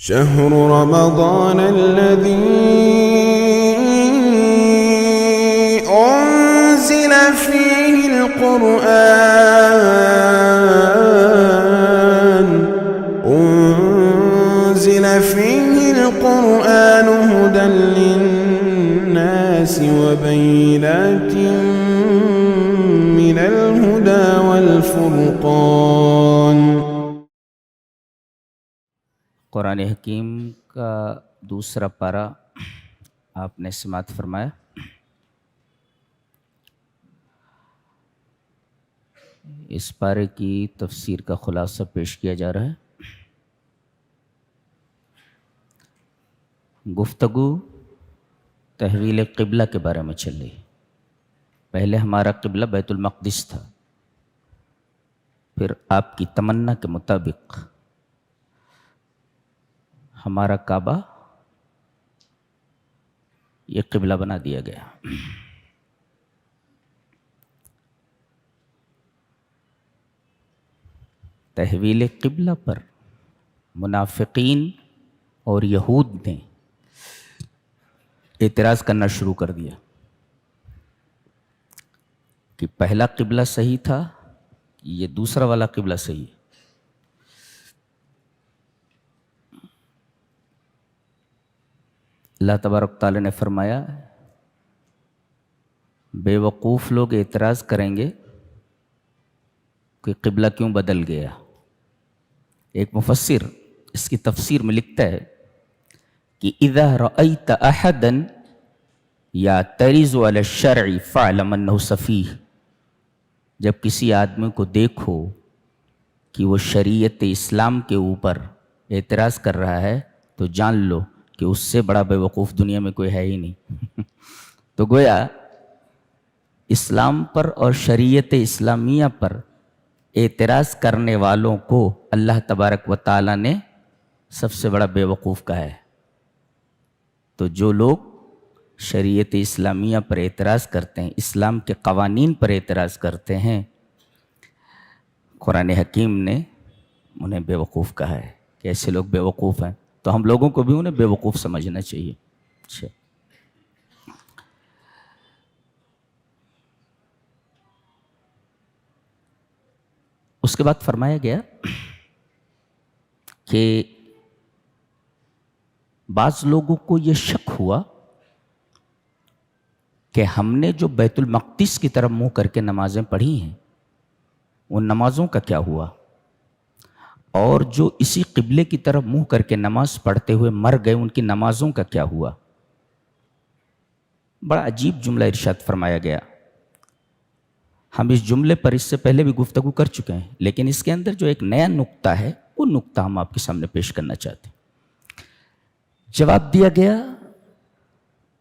شهر رمضان الذي أنزل فيه القرآن هدى للناس وبينات من الهدى والفرقان۔ قرآن حکیم کا دوسرا پارہ آپ نے سماعت فرمایا۔ اس پارے کی تفسیر کا خلاصہ پیش کیا جا رہا ہے۔ گفتگو تحویل قبلہ کے بارے میں چل رہی ہے۔ پہلے ہمارا قبلہ بیت المقدس تھا، پھر آپ کی تمنا کے مطابق ہمارا کعبہ یہ قبلہ بنا دیا گیا۔ تحویل قبلہ پر منافقین اور یہود نے اعتراض کرنا شروع کر دیا کہ پہلا قبلہ صحیح تھا، یہ دوسرا والا قبلہ صحیح ہے۔ اللہ تبارک تعالیٰ نے فرمایا بے وقوف لوگ اعتراض کریں گے کہ قبلہ کیوں بدل گیا۔ ایک مفسر اس کی تفسیر میں لکھتا ہے کہ اذا رأيت احدا يعترض على الشرع فاعلم انه سفیہ، جب کسی آدمی کو دیکھو کہ وہ شریعت اسلام کے اوپر اعتراض کر رہا ہے تو جان لو کہ اس سے بڑا بے وقوف دنیا میں کوئی ہے ہی نہیں۔ تو گویا اسلام پر اور شریعت اسلامیہ پر اعتراض کرنے والوں کو اللہ تبارک و تعالیٰ نے سب سے بڑا بے وقوف کہا ہے۔ تو جو لوگ شریعت اسلامیہ پر اعتراض کرتے ہیں، اسلام کے قوانین پر اعتراض کرتے ہیں، قرآن حکیم نے انہیں بے وقوف کہا ہے کہ ایسے لوگ بے وقوف ہیں، تو ہم لوگوں کو بھی انہیں بے وقوف سمجھنا چاہیے۔ اچھا، اس کے بعد فرمایا گیا کہ بعض لوگوں کو یہ شک ہوا کہ ہم نے جو بیت المقدس کی طرف منہ کر کے نمازیں پڑھی ہیں ان نمازوں کا کیا ہوا، اور جو اسی قبلے کی طرف منہ کر کے نماز پڑھتے ہوئے مر گئے ان کی نمازوں کا کیا ہوا۔ بڑا عجیب جملہ ارشاد فرمایا گیا۔ ہم اس جملے پر اس سے پہلے بھی گفتگو کر چکے ہیں، لیکن اس کے اندر جو ایک نیا نقطہ ہے وہ نقطہ ہم آپ کے سامنے پیش کرنا چاہتے ہیں۔ جواب دیا گیا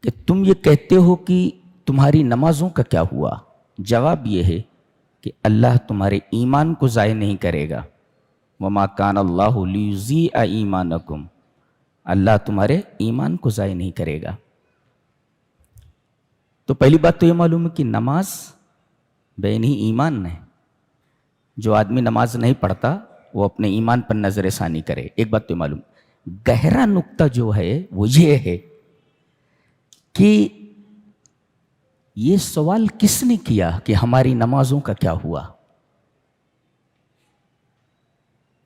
کہ تم یہ کہتے ہو کہ تمہاری نمازوں کا کیا ہوا۔ جواب یہ ہے کہ اللہ تمہارے ایمان کو ضائع نہیں کرے گا۔ وَمَا كَانَ اللَّهُ لِيُضِيعَ إِيمَانَكُمْ، اللہ تمہارے ایمان کو ضائع نہیں کرے گا۔ تو پہلی بات تو یہ معلوم ہے کہ نماز بین ہی ایمان ہے۔ جو آدمی نماز نہیں پڑھتا وہ اپنے ایمان پر نظر ثانی کرے۔ ایک بات تو معلوم، گہرا نقطہ جو ہے وہ یہ ہے کہ یہ سوال کس نے کیا کہ ہماری نمازوں کا کیا ہوا؟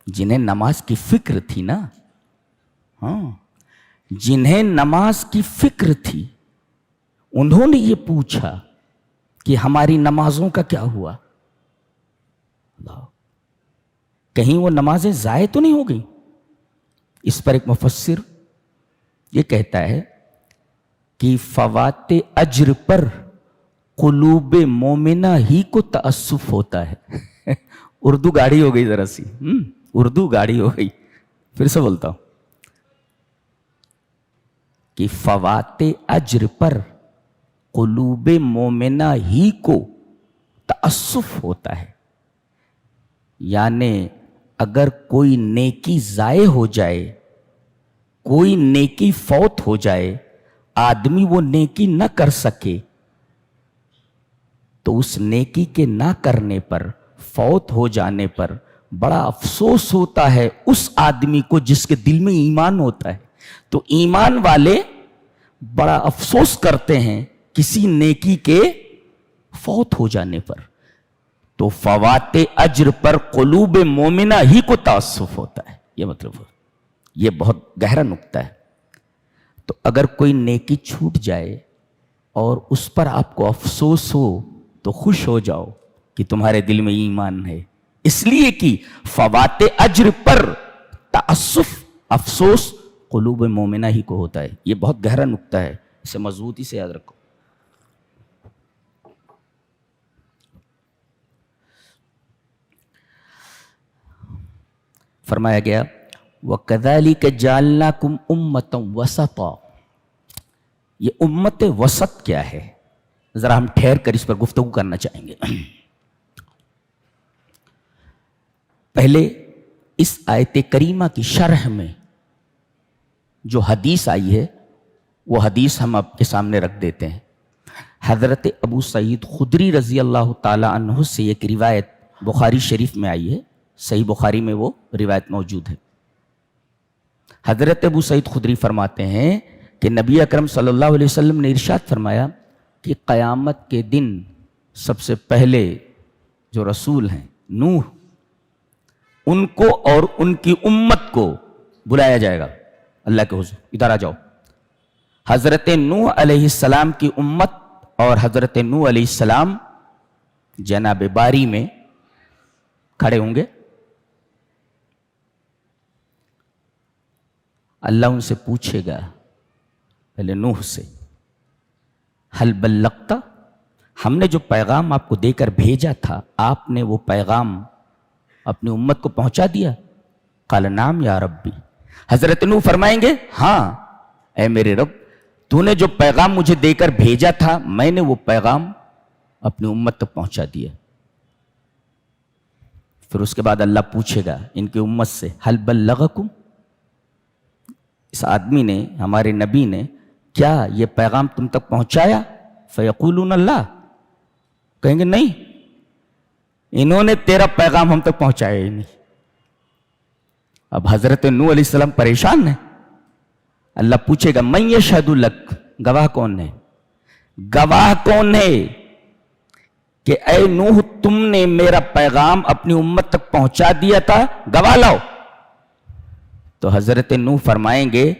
جنہیں نماز کی فکر تھی نا، ہاں، جنہیں نماز کی فکر تھی انہوں نے یہ پوچھا کہ ہماری نمازوں کا کیا ہوا۔ کہیں وہ نمازیں ضائع تو نہیں ہو گئی؟ اس پر ایک مفسر یہ کہتا ہے کہ فوات اجر پر قلوب مومنہ ہی کو تأسف ہوتا ہے۔ اردو گاڑی ہو گئی ذرا سی، اردو گاڑی ہو گئی، پھر سے بولتا ہوں کہ فوات اجر پر قلوب مومنہ ہی کو تأسف ہوتا ہے، یعنی اگر کوئی نیکی ضائع ہو جائے، کوئی نیکی فوت ہو جائے، آدمی وہ نیکی نہ کر سکے، تو اس نیکی کے نہ کرنے پر، فوت ہو جانے پر بڑا افسوس ہوتا ہے اس آدمی کو جس کے دل میں ایمان ہوتا ہے. تو ایمان والے بڑا افسوس کرتے ہیں کسی نیکی کے فوت ہو جانے پر. تو فوات اجر پر قلوب مومنہ ہی کو تاسف ہوتا ہے. یہ مطلب یہ بہت گہرا نکتہ ہے. تو اگر کوئی نیکی چھوٹ جائے اور اس پر آپ کو افسوس ہو تو خوش ہو جاؤ کہ تمہارے دل میں ایمان ہے. اس لیے کہ فوات اجر پر تاسف، افسوس قلوب مومنہ ہی کو ہوتا ہے. یہ بہت گہرا نکتہ ہے، اسے مضبوطی سے یاد رکھو. فرمایا گیا وَكَذَلِكَ جَعَلْنَاكُمْ أُمَّةً وَسَطًا. یہ امت وسط کیا ہے؟ ذرا ہم ٹھہر کر اس پر گفتگو کرنا چاہیں گے. پہلے اس آیت کریمہ کی شرح میں جو حدیث آئی ہے وہ حدیث ہم آپ کے سامنے رکھ دیتے ہیں. حضرت ابو سعید خدری رضی اللہ تعالی عنہ سے ایک روایت بخاری شریف میں آئی ہے. صحیح بخاری میں وہ روایت موجود ہے. حضرت ابو سعید خدری فرماتے ہیں کہ نبی اکرم صلی اللہ علیہ وسلم نے ارشاد فرمایا کہ قیامت کے دن سب سے پہلے جو رسول ہیں نوح، ان کو اور ان کی امت کو بلایا جائے گا اللہ کے حضور، ادھر آ جاؤ. حضرت نوح علیہ السلام کی امت اور حضرت نوح علیہ السلام جناب باری میں کھڑے ہوں گے. اللہ ان سے پوچھے گا پہلے نوح سے، حل بلغت، ہم نے جو پیغام آپ کو دے کر بھیجا تھا آپ نے وہ پیغام اپنی امت کو پہنچا دیا؟ قال نعم یا ربی. حضرت نوح فرمائیں گے ہاں اے میرے رب، تو نے جو پیغام مجھے دے کر بھیجا تھا میں نے وہ پیغام اپنی امت تک پہنچا دیا. پھر اس کے بعد اللہ پوچھے گا ان کی امت سے حل بلغکم، اس آدمی نے، ہمارے نبی نے کیا یہ پیغام تم تک پہنچایا؟ فیقولون اللہ، کہیں گے نہیں، انہوں نے تیرا پیغام ہم تک پہنچایا ہی نہیں. اب حضرت نوح علیہ السلام پریشان ہیں. اللہ پوچھے گا من یشہد لک، گواہ کون ہے؟ گواہ کون ہے کہ اے نوح تم نے میرا پیغام اپنی امت تک پہنچا دیا تھا؟ گواہ لاؤ. تو حضرت نوح فرمائیں گے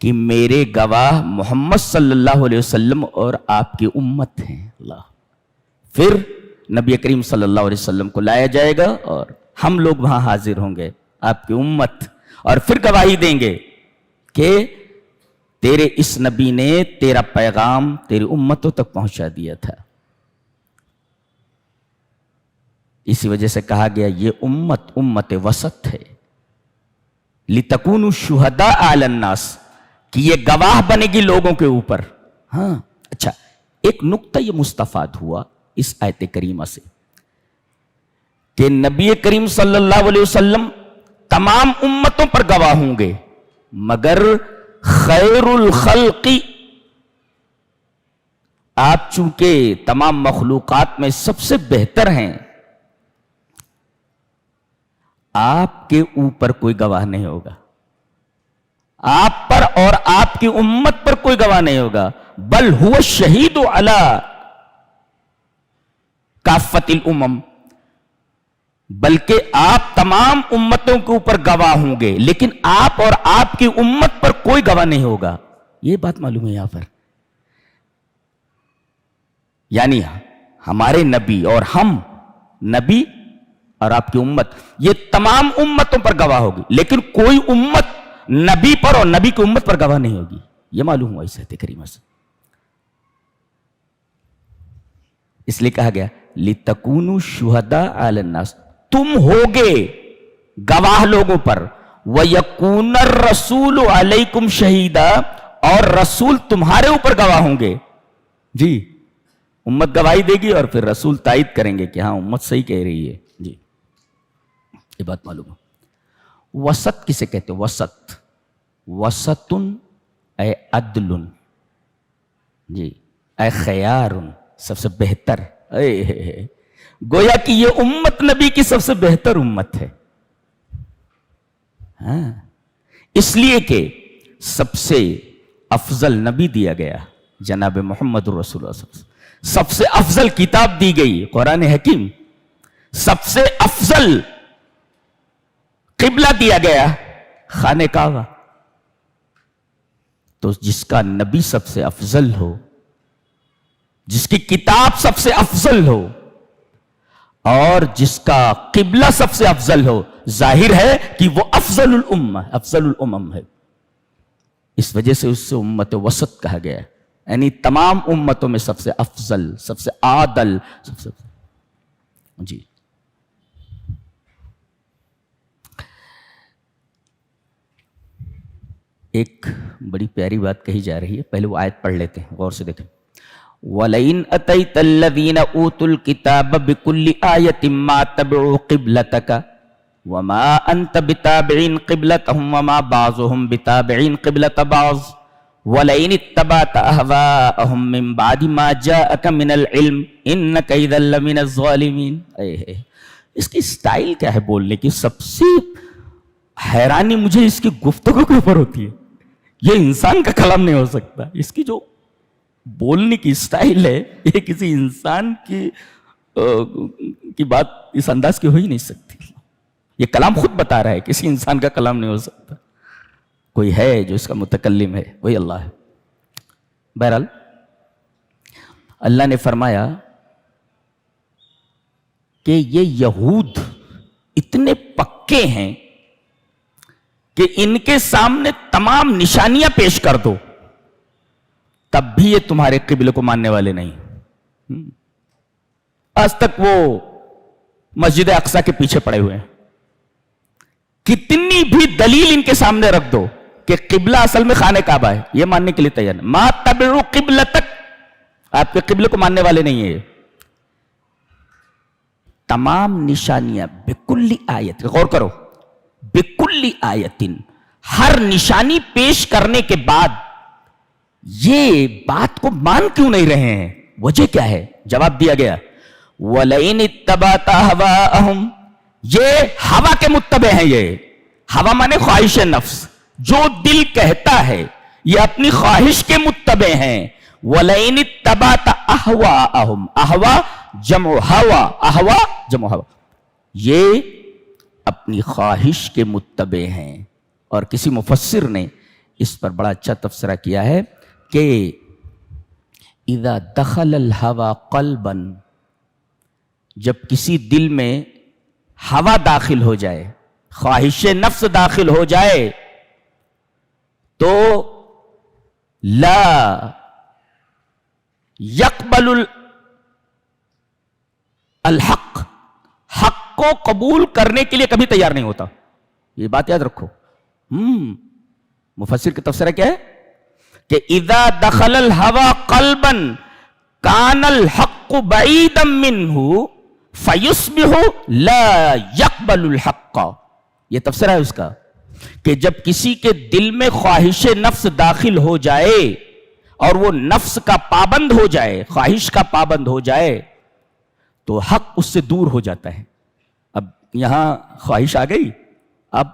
کہ میرے گواہ محمد صلی اللہ علیہ وسلم اور آپ کی امت ہیں. اللہ. پھر نبی کریم صلی اللہ علیہ وسلم کو لایا جائے گا اور ہم لوگ وہاں حاضر ہوں گے، آپ کی امت، اور پھر گواہی دیں گے کہ تیرے اس نبی نے تیرا پیغام تیری امتوں تک پہنچا دیا تھا. اسی وجہ سے کہا گیا یہ امت امت وسط ہے. لِتَكُونُوا شُهَدَاءَ عَلَى النَّاسِ، کہ یہ گواہ بنے گی لوگوں کے اوپر. ہاں اچھا، ایک نقطہ یہ مستفاد ہوا اس آیت کریمہ سے کہ نبی کریم صلی اللہ علیہ وسلم تمام امتوں پر گواہ ہوں گے، مگر خیر الخلق، آپ چونکہ تمام مخلوقات میں سب سے بہتر ہیں، آپ کے اوپر کوئی گواہ نہیں ہوگا، آپ پر اور آپ کی امت پر کوئی گواہ نہیں ہوگا. بل هو الشہید علی کافت الامم، بلکہ آپ تمام امتوں کے اوپر گواہ ہوں گے لیکن آپ اور آپ کی امت پر کوئی گواہ نہیں ہوگا. یہ بات معلوم ہے یہاں پر، یعنی ہمارے نبی اور ہم، نبی اور آپ کی امت، یہ تمام امتوں پر گواہ ہوگی لیکن کوئی امت نبی پر اور نبی کی امت پر گواہ نہیں ہوگی. یہ معلوم ہوا اس آیت کریمہ سے. اس لیے کہا گیا لِتَكُونُوا شُهَدَاءَ عَلَى النَّاسِ، تم ہوگے گواہ لوگوں پر. وَيَكُونَ الرَّسُولُ عَلَيْكُمْ شَهِيدًا، اور رسول تمہارے اوپر گواہ ہوں گے. جی، امت گواہی دے گی اور پھر رسول تائید کریں گے کہ ہاں امت صحیح کہہ رہی ہے. جی، یہ بات معلوم ہے. وسط کسے کہتے ہیں؟ وسط، وسطن اے عدلن، جی، اے خیارن، سب سے بہتر. گویا کہ یہ امت نبی کی سب سے بہتر امت ہے. ہاں، اس لیے کہ سب سے افضل نبی دیا گیا جناب محمد رسول اللہ صلی اللہ علیہ وسلم، سب سے افضل کتاب دی گئی قرآن حکیم، سب سے افضل قبلہ دیا گیا خانہ کعبہ. تو جس کا نبی سب سے افضل ہو، جس کی کتاب سب سے افضل ہو، اور جس کا قبلہ سب سے افضل ہو، ظاہر ہے کہ وہ افضل الامم ہے. اس وجہ سے اس سے امت وسط کہا گیا ہے، یعنی تمام امتوں میں سب سے افضل، سب سے عادل، سب سے جی. ایک بڑی پیاری بات کہی جا رہی ہے، پہلے وہ آیت پڑھ لیتے ہیں، غور سے دیکھیں. وَلَئِنْ أَتَيْتَ الَّذِينَ أُوتُوا الْكِتَابَ بِكُلِّ آيَةٍ مَا تَبِعُوا قِبْلَتَكَ وَمَا أَنْتَ بِتَابِعٍ قِبْلَتَهُمْ وَمَا بَعْضُهُمْ بِتَابِعٍ قِبْلَةَ بَعْضٍ وَلَئِنِ اتَّبَعْتَ أَهْوَاءَهُمْ مِنْ بَعْدِ مَا جَاءَكَ مِنَ الْعِلْمِ إِنَّكَ إِذًا لَّمِنَ الظَّالِمِينَ. اس کی سٹائل کیا ہے بولنے کی؟ سب سے حیرانی مجھے اس کی گفتگو کے اوپر ہوتی ہے. یہ انسان کا کلام نہیں ہو سکتا. اس کی جو بولنے کی سٹائل ہے، یہ کسی انسان کی بات اس انداز کی ہو ہی نہیں سکتی. یہ کلام خود بتا رہا ہے کسی انسان کا کلام نہیں ہو سکتا. کوئی ہے جو اس کا متکلم ہے، وہی اللہ ہے. بہرحال اللہ نے فرمایا کہ یہ یہود اتنے پکے ہیں کہ ان کے سامنے تمام نشانیاں پیش کر دو، تب بھی یہ تمہارے قبلے کو ماننے والے نہیں. آج تک وہ مسجد اقصی کے پیچھے پڑے ہوئے ہیں. کتنی بھی دلیل ان کے سامنے رکھ دو کہ قبلہ اصل میں خانہ کعبہ ہے، یہ ماننے کے لیے تیار نہیں. ما تبعوا قبلتک، آپ کے قبلے کو ماننے والے نہیں ہیں. تمام نشانیاں بکل آیت، غور کرو، بکل آیتن، ہر نشانی پیش کرنے کے بعد یہ بات کو مان کیوں نہیں رہے ہیں؟ وجہ کیا ہے؟ جواب دیا گیا وَلَئِنِ اتَّبَعْتَ أَهْوَاءَهُمْ، یہ ہوا کے متبع ہیں. یہ ہوا مانے خواہش نفس، جو دل کہتا ہے یہ اپنی خواہش کے متبع ہیں. وَلَئِنِ اتَّبَعْتَ أَهْوَاءَهُمْ، احوا جمع ہوا، احوا جمع ہوا، یہ اپنی خواہش کے متبع ہیں. اور کسی مفسر نے اس پر بڑا اچھا تفسیرہ کیا ہے کہ اذا دخل الہوا قلبا، جب کسی دل میں ہوا داخل ہو جائے، خواہش نفس داخل ہو جائے، تو لا یقبل الحق، حق کو قبول کرنے کے لیے کبھی تیار نہیں ہوتا. یہ بات یاد رکھو. مفسر کی تفسیرہ کیا ہے کہ اذا دخل الہوا قلبا کان الحق بعیدا منہ فیصبح لا یقبل الحق. یہ تفسیرہ ہے اس کا کہ جب کسی کے دل میں خواہش نفس داخل ہو جائے اور وہ نفس کا پابند ہو جائے، خواہش کا پابند ہو جائے، تو حق اس سے دور ہو جاتا ہے. اب یہاں خواہش آ گئی، اب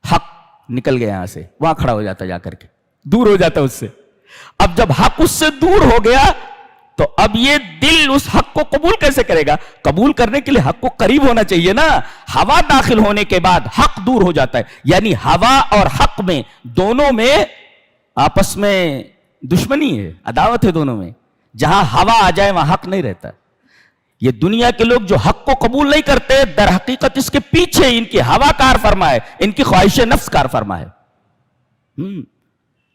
حق نکل گیا، یہاں سے وہاں کھڑا ہو جاتا، جا کر کے دور ہو جاتا اس سے. اب جب حق اس سے دور ہو گیا تو اب یہ دل اس حق کو قبول کیسے کرے گا؟ قبول کرنے کے لیے حق کو قریب ہونا چاہیے نا. ہوا داخل ہونے کے بعد حق دور ہو جاتا ہے. یعنی ہوا اور حق میں، دونوں میں آپس میں دشمنی ہے، عداوت ہے دونوں میں. جہاں ہوا آ جائے وہاں حق نہیں رہتا. یہ دنیا کے لوگ جو حق کو قبول نہیں کرتے، در حقیقت اس کے پیچھے ان کی ہوا کار فرما ہے، ان کی خواہش نفس کار فرما ہے.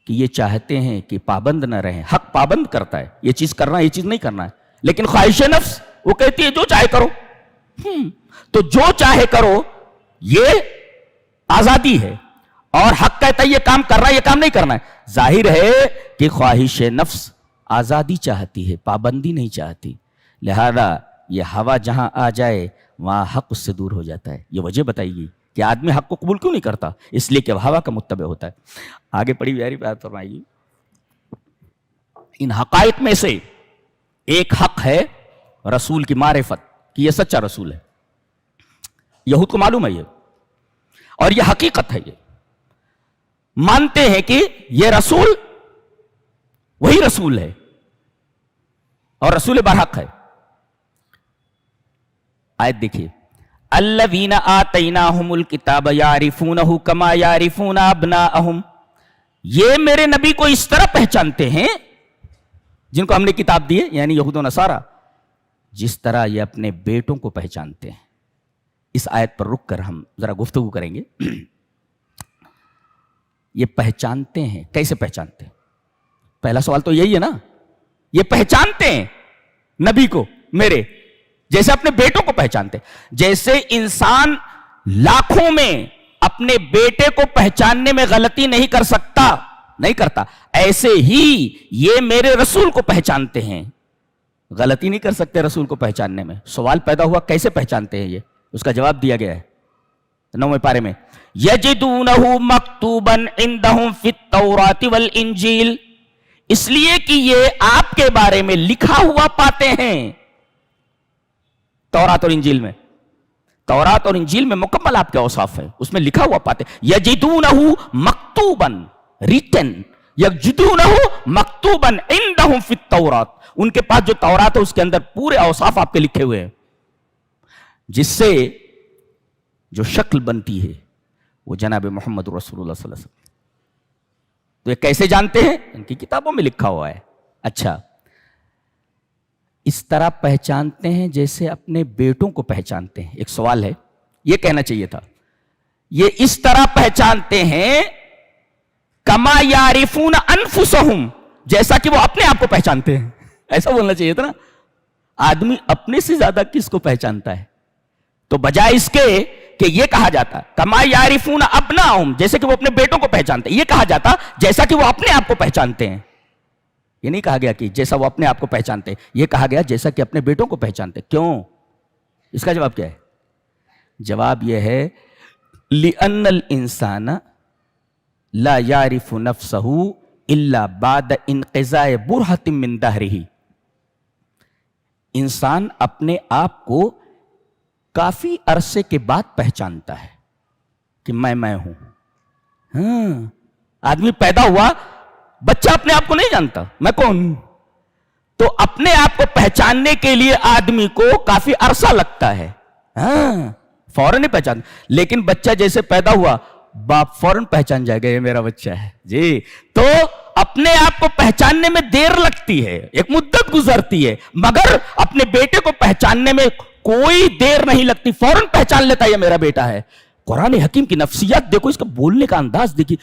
کہ یہ چاہتے ہیں کہ پابند نہ رہیں. حق پابند کرتا ہے، یہ چیز کرنا، یہ چیز نہیں کرنا ہے. لیکن خواہش نفس وہ کہتی ہے جو چاہے کرو. تو جو چاہے کرو یہ آزادی ہے، اور حق کہتا ہے یہ کام کرنا ہے، یہ کام نہیں کرنا ہے. ظاہر ہے کہ خواہش نفس آزادی چاہتی ہے، پابندی نہیں چاہتی. لہذا یہ ہوا جہاں آ جائے وہاں حق اس سے دور ہو جاتا ہے. یہ وجہ بتائی گئی کہ آدمی حق کو قبول کیوں نہیں کرتا، اس لیے کہ ہوا کا متبع ہوتا ہے. آگے پڑھی پیاری بات فرمائیے. ان حقائق میں سے ایک حق ہے رسول کی معرفت، کہ یہ سچا رسول ہے. یہود کو معلوم ہے یہ، اور یہ حقیقت ہے، یہ مانتے ہیں کہ یہ رسول وہی رسول ہے اور رسول برحق ہے. آیت دیکھیے، الذین آتیناہم الکتاب یعرفونہ کما یعرفون ابناءہم، یہ میرے نبی کو اس طرح پہچانتے ہیں، جن کو ہم نے کتاب دی ہے یعنی یہود و نصارہ، جس طرح یہ اپنے بیٹوں کو پہچانتے ہیں. اس آیت پر رک کر ہم ذرا گفتگو کریں گے. یہ پہچانتے ہیں، کیسے پہچانتے ہیں؟ پہلا سوال تو یہی ہے نا. یہ پہچانتے ہیں نبی کو میرے جیسے اپنے بیٹوں کو پہچانتے ہیں. جیسے انسان لاکھوں میں اپنے بیٹے کو پہچاننے میں غلطی نہیں کر سکتا، نہیں کرتا، ایسے ہی یہ میرے رسول کو پہچانتے ہیں، غلطی نہیں کر سکتے رسول کو پہچاننے میں. سوال پیدا ہوا کیسے پہچانتے ہیں؟ یہ اس کا جواب دیا گیا ہے 9ویں پارے میں، یجدونہ مکتوبا عندہم فی التوراۃ والانجیل، اس لیے کہ یہ آپ کے بارے میں لکھا ہوا پاتے ہیں تورات اور انجیل میں. تورات اور انجیل میں مکمل آپ کے اوصاف ہے، اس میں لکھا ہوا پاتے ہیں. یجدونہ مکتوبا ریٹن، یجدونہ مکتوبا عندہم فی التوراۃ، ان کے پاس جو تورات ہے اس کے اندر پورے اوصاف آپ کے لکھے ہوئے ہیں، جس سے جو شکل بنتی ہے وہ جناب محمد رسول اللہ صلی اللہ علیہ وسلم. تو یہ کیسے جانتے ہیں؟ ان کی کتابوں میں لکھا ہوا ہے. اچھا، اس طرح پہچانتے ہیں جیسے اپنے بیٹوں کو پہچانتے ہیں. ایک سوال ہے، یہ کہنا چاہیے تھا، یہ اس طرح پہچانتے ہیں کما یعرفون انفسہم، جیسا کہ وہ اپنے آپ کو پہچانتے ہیں. ایسا بولنا چاہیے تھا نا. آدمی اپنے سے زیادہ کس کو پہچانتا ہے؟ تو بجائے اس کے کہ یہ کہا جاتا کما یعرفون ابناءہم، جیسے کہ وہ اپنے بیٹوں کو پہچانتے ہیں، یہ کہا جاتا جیسا کہ وہ اپنے آپ کو پہچانتے ہیں. یہ نہیں کہا گیا کہ جیسا وہ اپنے آپ کو پہچانتے ہیں، یہ کہا گیا جیسا کہ اپنے بیٹوں کو پہچانتے. کیوں؟ اس کا جواب کیا ہے؟ جواب یہ ہے لِأَنَّ الْإِنسَانَ لَا يَعْرِفُ نَفْسَهُ إِلَّا بَعْدَ انْقِضَاءِ بُرْهَةٍ مِّن دَهْرِهِ. انسان اپنے آپ کو کافی عرصے کے بعد پہچانتا ہے کہ میں ہوں. ہاں، آدمی پیدا ہوا، بچہ اپنے آپ کو نہیں جانتا میں کون ہوں، تو اپنے آپ کو پہچاننے کے لیے آدمی کو کافی عرصہ لگتا ہے. ہاں، فوراً نہیں پہچانتا. لیکن بچہ جیسے پیدا ہوا، باپ فوراً پہچان جائے گا یہ میرا بچہ ہے جی. تو اپنے آپ کو پہچاننے میں دیر لگتی ہے، ایک مدت گزرتی ہے، مگر اپنے بیٹے کو پہچاننے میں کوئی دیر نہیں لگتی، فوراً پہچان لیتا ہے یہ میرا بیٹا ہے. قرآن حکیم کی نفسیات دیکھو، اس کا بولنے کا انداز دیکھیے،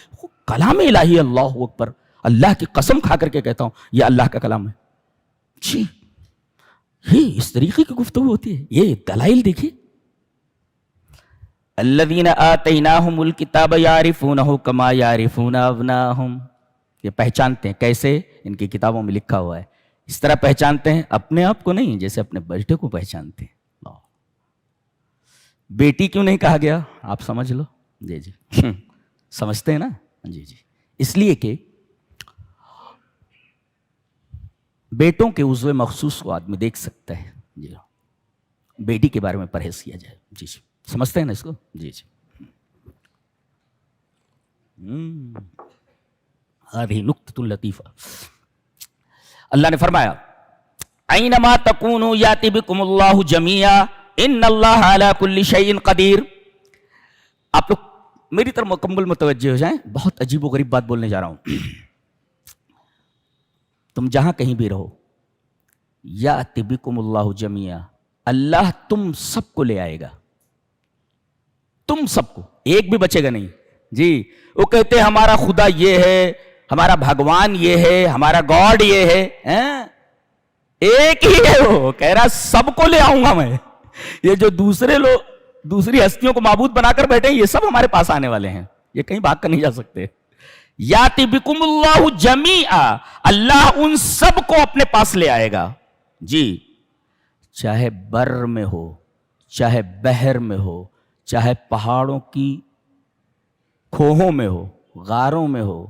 کلام الہی. اللہ اکبر، اللہ کی قسم کھا کر کے کہتا ہوں یہ اللہ کا کلام ہے جی. یہ اس طریقے کی گفتگو ہوتی ہے. یہ دلائل دیکھیے، الذین آتیناہم الکتاب یعرفونہ کما یعرفون ابناءہم، یہ پہچانتے ہیں کیسے؟ ان کی کتابوں میں لکھا ہوا ہے. اس طرح پہچانتے ہیں اپنے آپ کو نہیں، جیسے اپنے بیٹے کو پہچانتے ہیں. بیٹی کیوں نہیں کہا گیا؟ آپ سمجھ لو. جی جی سمجھتے ہیں نا. جی جی، اس لیے کہ بیٹوں کے عضو مخصوص کو آدمی دیکھ سکتا ہے. جی، بیٹی کے بارے میں پرہیز کیا جائے. جی جی، سمجھتے ہیں نا اس کو. جی جی، هذه نکتۃ لطیفہ. اللہ نے فرمایا اینما تکونوا یاتی بکم اللہ جمیعا ان اللہ علی کل شیء قدیر. آپ لوگ میری طرف مکمل متوجہ ہو جائیں، بہت عجیب و غریب بات بولنے جا رہا ہوں. تم جہاں کہیں بھی رہو، یاتی بکم اللہ جمیعا، اللہ تم سب کو لے آئے گا. تم سب کو، ایک بھی بچے گا نہیں. جی، وہ کہتے ہیں ہمارا خدا یہ ہے، ہمارا بھگوان یہ ہے، ہمارا گاڈ یہ ہے. ایک ہی ہے، وہ کہہ رہا سب کو لے آؤں گا میں. یہ جو دوسرے لوگ دوسری ہستیوں کو معبود بنا کر بیٹھے ہیں، یہ سب ہمارے پاس آنے والے ہیں، یہ کہیں بھاگ کر نہیں جا سکتے. یاتی بکم اللہ جمیعا، اللہ ان سب کو اپنے پاس لے آئے گا. جی، چاہے بر میں ہو، چاہے بحر میں ہو، چاہے پہاڑوں کی کھوہوں میں ہو، غاروں میں ہو،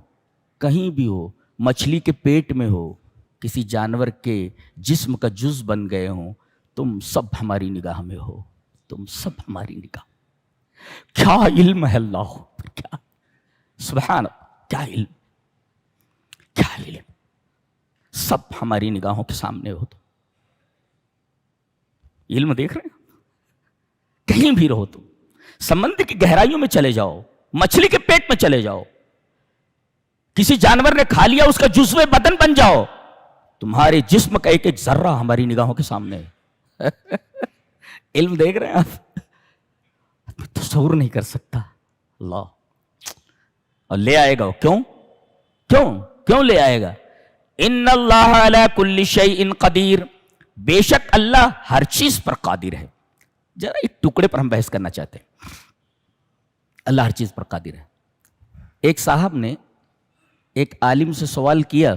کہیں بھی ہو، مچھلی کے پیٹ میں ہو، کسی جانور کے جسم کا جز بن گئے ہوں، تم سب ہماری نگاہ میں ہو. تم سب ہماری نگاہ. کیا علم ہے اللہ، کیا سبحان اللہ، کیا علم، کیا علم، سب ہماری نگاہوں کے سامنے ہو تو علم دیکھ رہے ہیں. کہیں بھی رہو تو سمندر کی گہرائیوں میں چلے جاؤ، مچھلی کے پیٹ میں چلے جاؤ، کسی جانور نے کھا لیا اس کا جزو بدن بن جاؤ، تمہارے جسم کا ایک ایک ذرہ ہماری نگاہوں کے سامنے ہے. علم دیکھ رہے ہیں آپ، تصور نہیں کر سکتا اللہ. اور لے آئے گا، کیوں لے آئے گا؟ ان اللہ علی کل شیء قدیر، بے شک اللہ ہر چیز پر قادر ہے. ذرا ایک ٹکڑے پر ہم بحث کرنا چاہتے ہیں. اللہ ہر چیز پر قادر ہے. ایک صاحب نے ایک عالم سے سوال کیا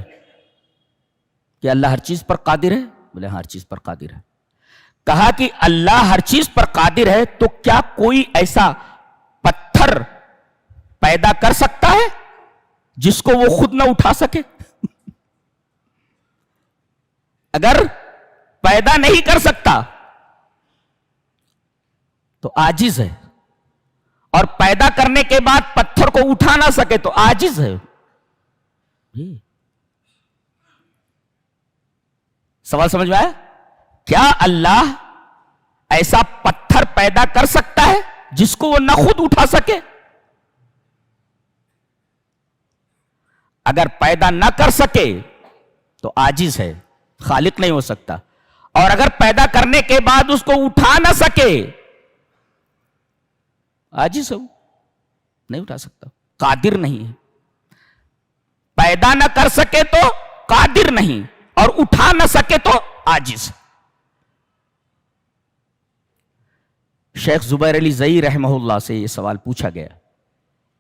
کہ اللہ ہر چیز پر قادر ہے؟ بولے ہر چیز پر قادر ہے. کہا کہ اللہ ہر چیز پر قادر ہے تو کیا کوئی ایسا پتھر پیدا کر سکتا ہے جس کو وہ خود نہ اٹھا سکے؟ اگر پیدا نہیں کر سکتا تو عاجز ہے، اور پیدا کرنے کے بعد پتھر کو اٹھا نہ سکے تو عاجز ہے. سوال سمجھ میں آیا؟ کیا اللہ ایسا پتھر پیدا کر سکتا ہے جس کو وہ نہ خود اٹھا سکے؟ اگر پیدا نہ کر سکے تو عاجز ہے، خالق نہیں ہو سکتا. اور اگر پیدا کرنے کے بعد اس کو اٹھا نہ سکے، عاجز ہے، نہیں اٹھا سکتا، قادر نہیں ہے. پیدا نہ کر سکے تو قادر نہیں، اور اٹھا نہ سکے تو عاجز. شیخ زبیر علی زئی رحمہ اللہ سے یہ سوال پوچھا گیا.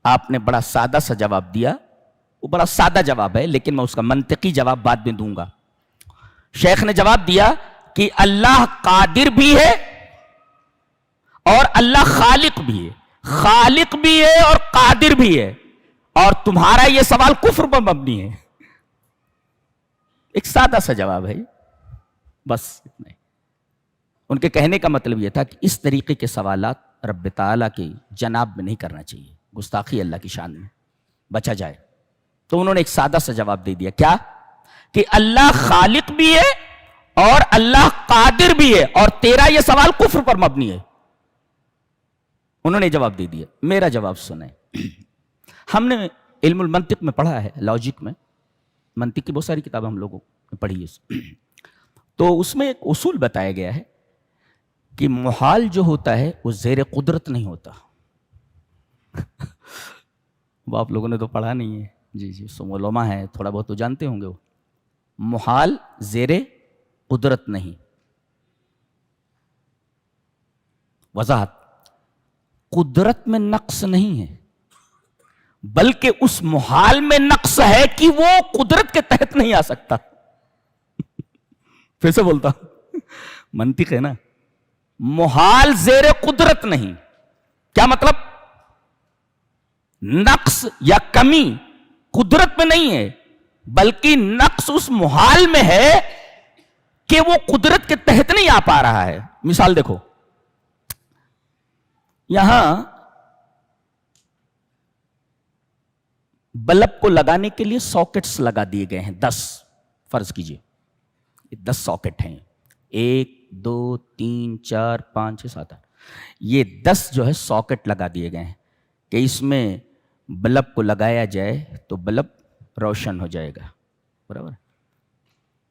آپ نے بڑا سادہ سا جواب دیا. وہ بڑا سادہ جواب ہے لیکن میں اس کا منطقی جواب بعد میں دوں گا. شیخ نے جواب دیا کہ اللہ قادر بھی ہے اور اللہ خالق بھی ہے. خالق بھی ہے اور قادر بھی ہے، اور تمہارا یہ سوال کفر پر مبنی ہے. ایک سادہ سا جواب ہے بس اتنا ہی. ان کے کہنے کا مطلب یہ تھا کہ اس طریقے کے سوالات رب تعالیٰ کی جناب میں نہیں کرنا چاہیے، گستاخی اللہ کی شان میں، بچا جائے. تو انہوں نے ایک سادہ سا جواب دے دیا. کیا؟ کہ اللہ خالق بھی ہے اور اللہ قادر بھی ہے، اور تیرا یہ سوال کفر پر مبنی ہے. انہوں نے جواب دے دیا. میرا جواب سنیں. ہم نے علم المنطق میں پڑھا ہے، لاجک میں، منطق کی بہت ساری کتابیں ہم لوگوں نے پڑھی ہے. تو اس میں ایک اصول بتایا گیا ہے کہ محال جو ہوتا ہے وہ زیر قدرت نہیں ہوتا. وہ آپ لوگوں نے تو پڑھا نہیں ہے. جی سو علماء ہے، تھوڑا بہت تو جانتے ہوں گے. وہ محال زیر قدرت نہیں. وضاحت: قدرت میں نقص نہیں ہے، بلکہ اس محال میں نقص ہے کہ وہ قدرت کے تحت نہیں آ سکتا. پھر سے بولتا ہوں، منطق ہے نا. محال زیر قدرت نہیں. کیا مطلب؟ نقص یا کمی قدرت میں نہیں ہے، بلکہ نقص اس محال میں ہے کہ وہ قدرت کے تحت نہیں آ پا رہا ہے. مثال دیکھو، یہاں بلب کو لگانے کے لیے ساکٹس لگا دیے گئے ہیں 10. فرض کیجئے 10 ساکٹ ہیں، 1 2 3 4 5 6 7 8. یہ 10 جو ہے ساکٹ لگا دیے گئے ہیں کہ اس میں بلب کو لگایا جائے تو بلب روشن ہو جائے گا. برابر؟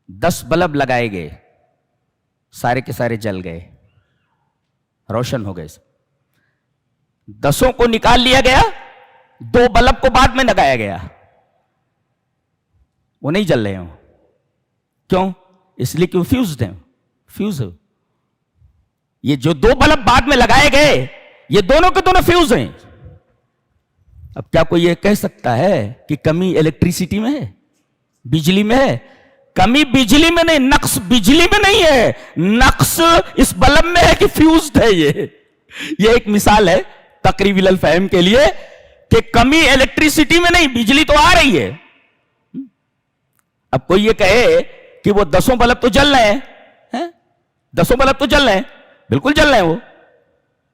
10 بلب لگائے گئے، سارے کے سارے جل گئے، روشن ہو گئے. 10 کو نکال لیا گیا، 2 بلب کو بعد میں لگایا گیا، وہ نہیں جل رہے ہوں. کیوں؟ اس لیے کہ وہ فیوزڈ ہیں. فیوز ہے. یہ جو 2 بلب بعد میں لگائے گئے یہ دونوں کے دونوں فیوز ہیں. اب کیا کوئی یہ کہہ سکتا ہے کہ کمی الیکٹریسٹی میں ہے، بجلی میں ہے؟ کمی بجلی میں نہیں، نقص بجلی میں نہیں ہے، نقص اس بلب میں ہے کہ فیوزڈ ہے. یہ ایک مثال ہے تقریب الفہم کے لیے کہ کمی الیکٹریسٹی میں نہیں، بجلی تو آ رہی ہے. اب کوئی یہ کہے کہ وہ 10 بلب تو جل رہے ہیں، 10 بلب تو جل رہے ہیں، بالکل جل رہے ہیں وہ.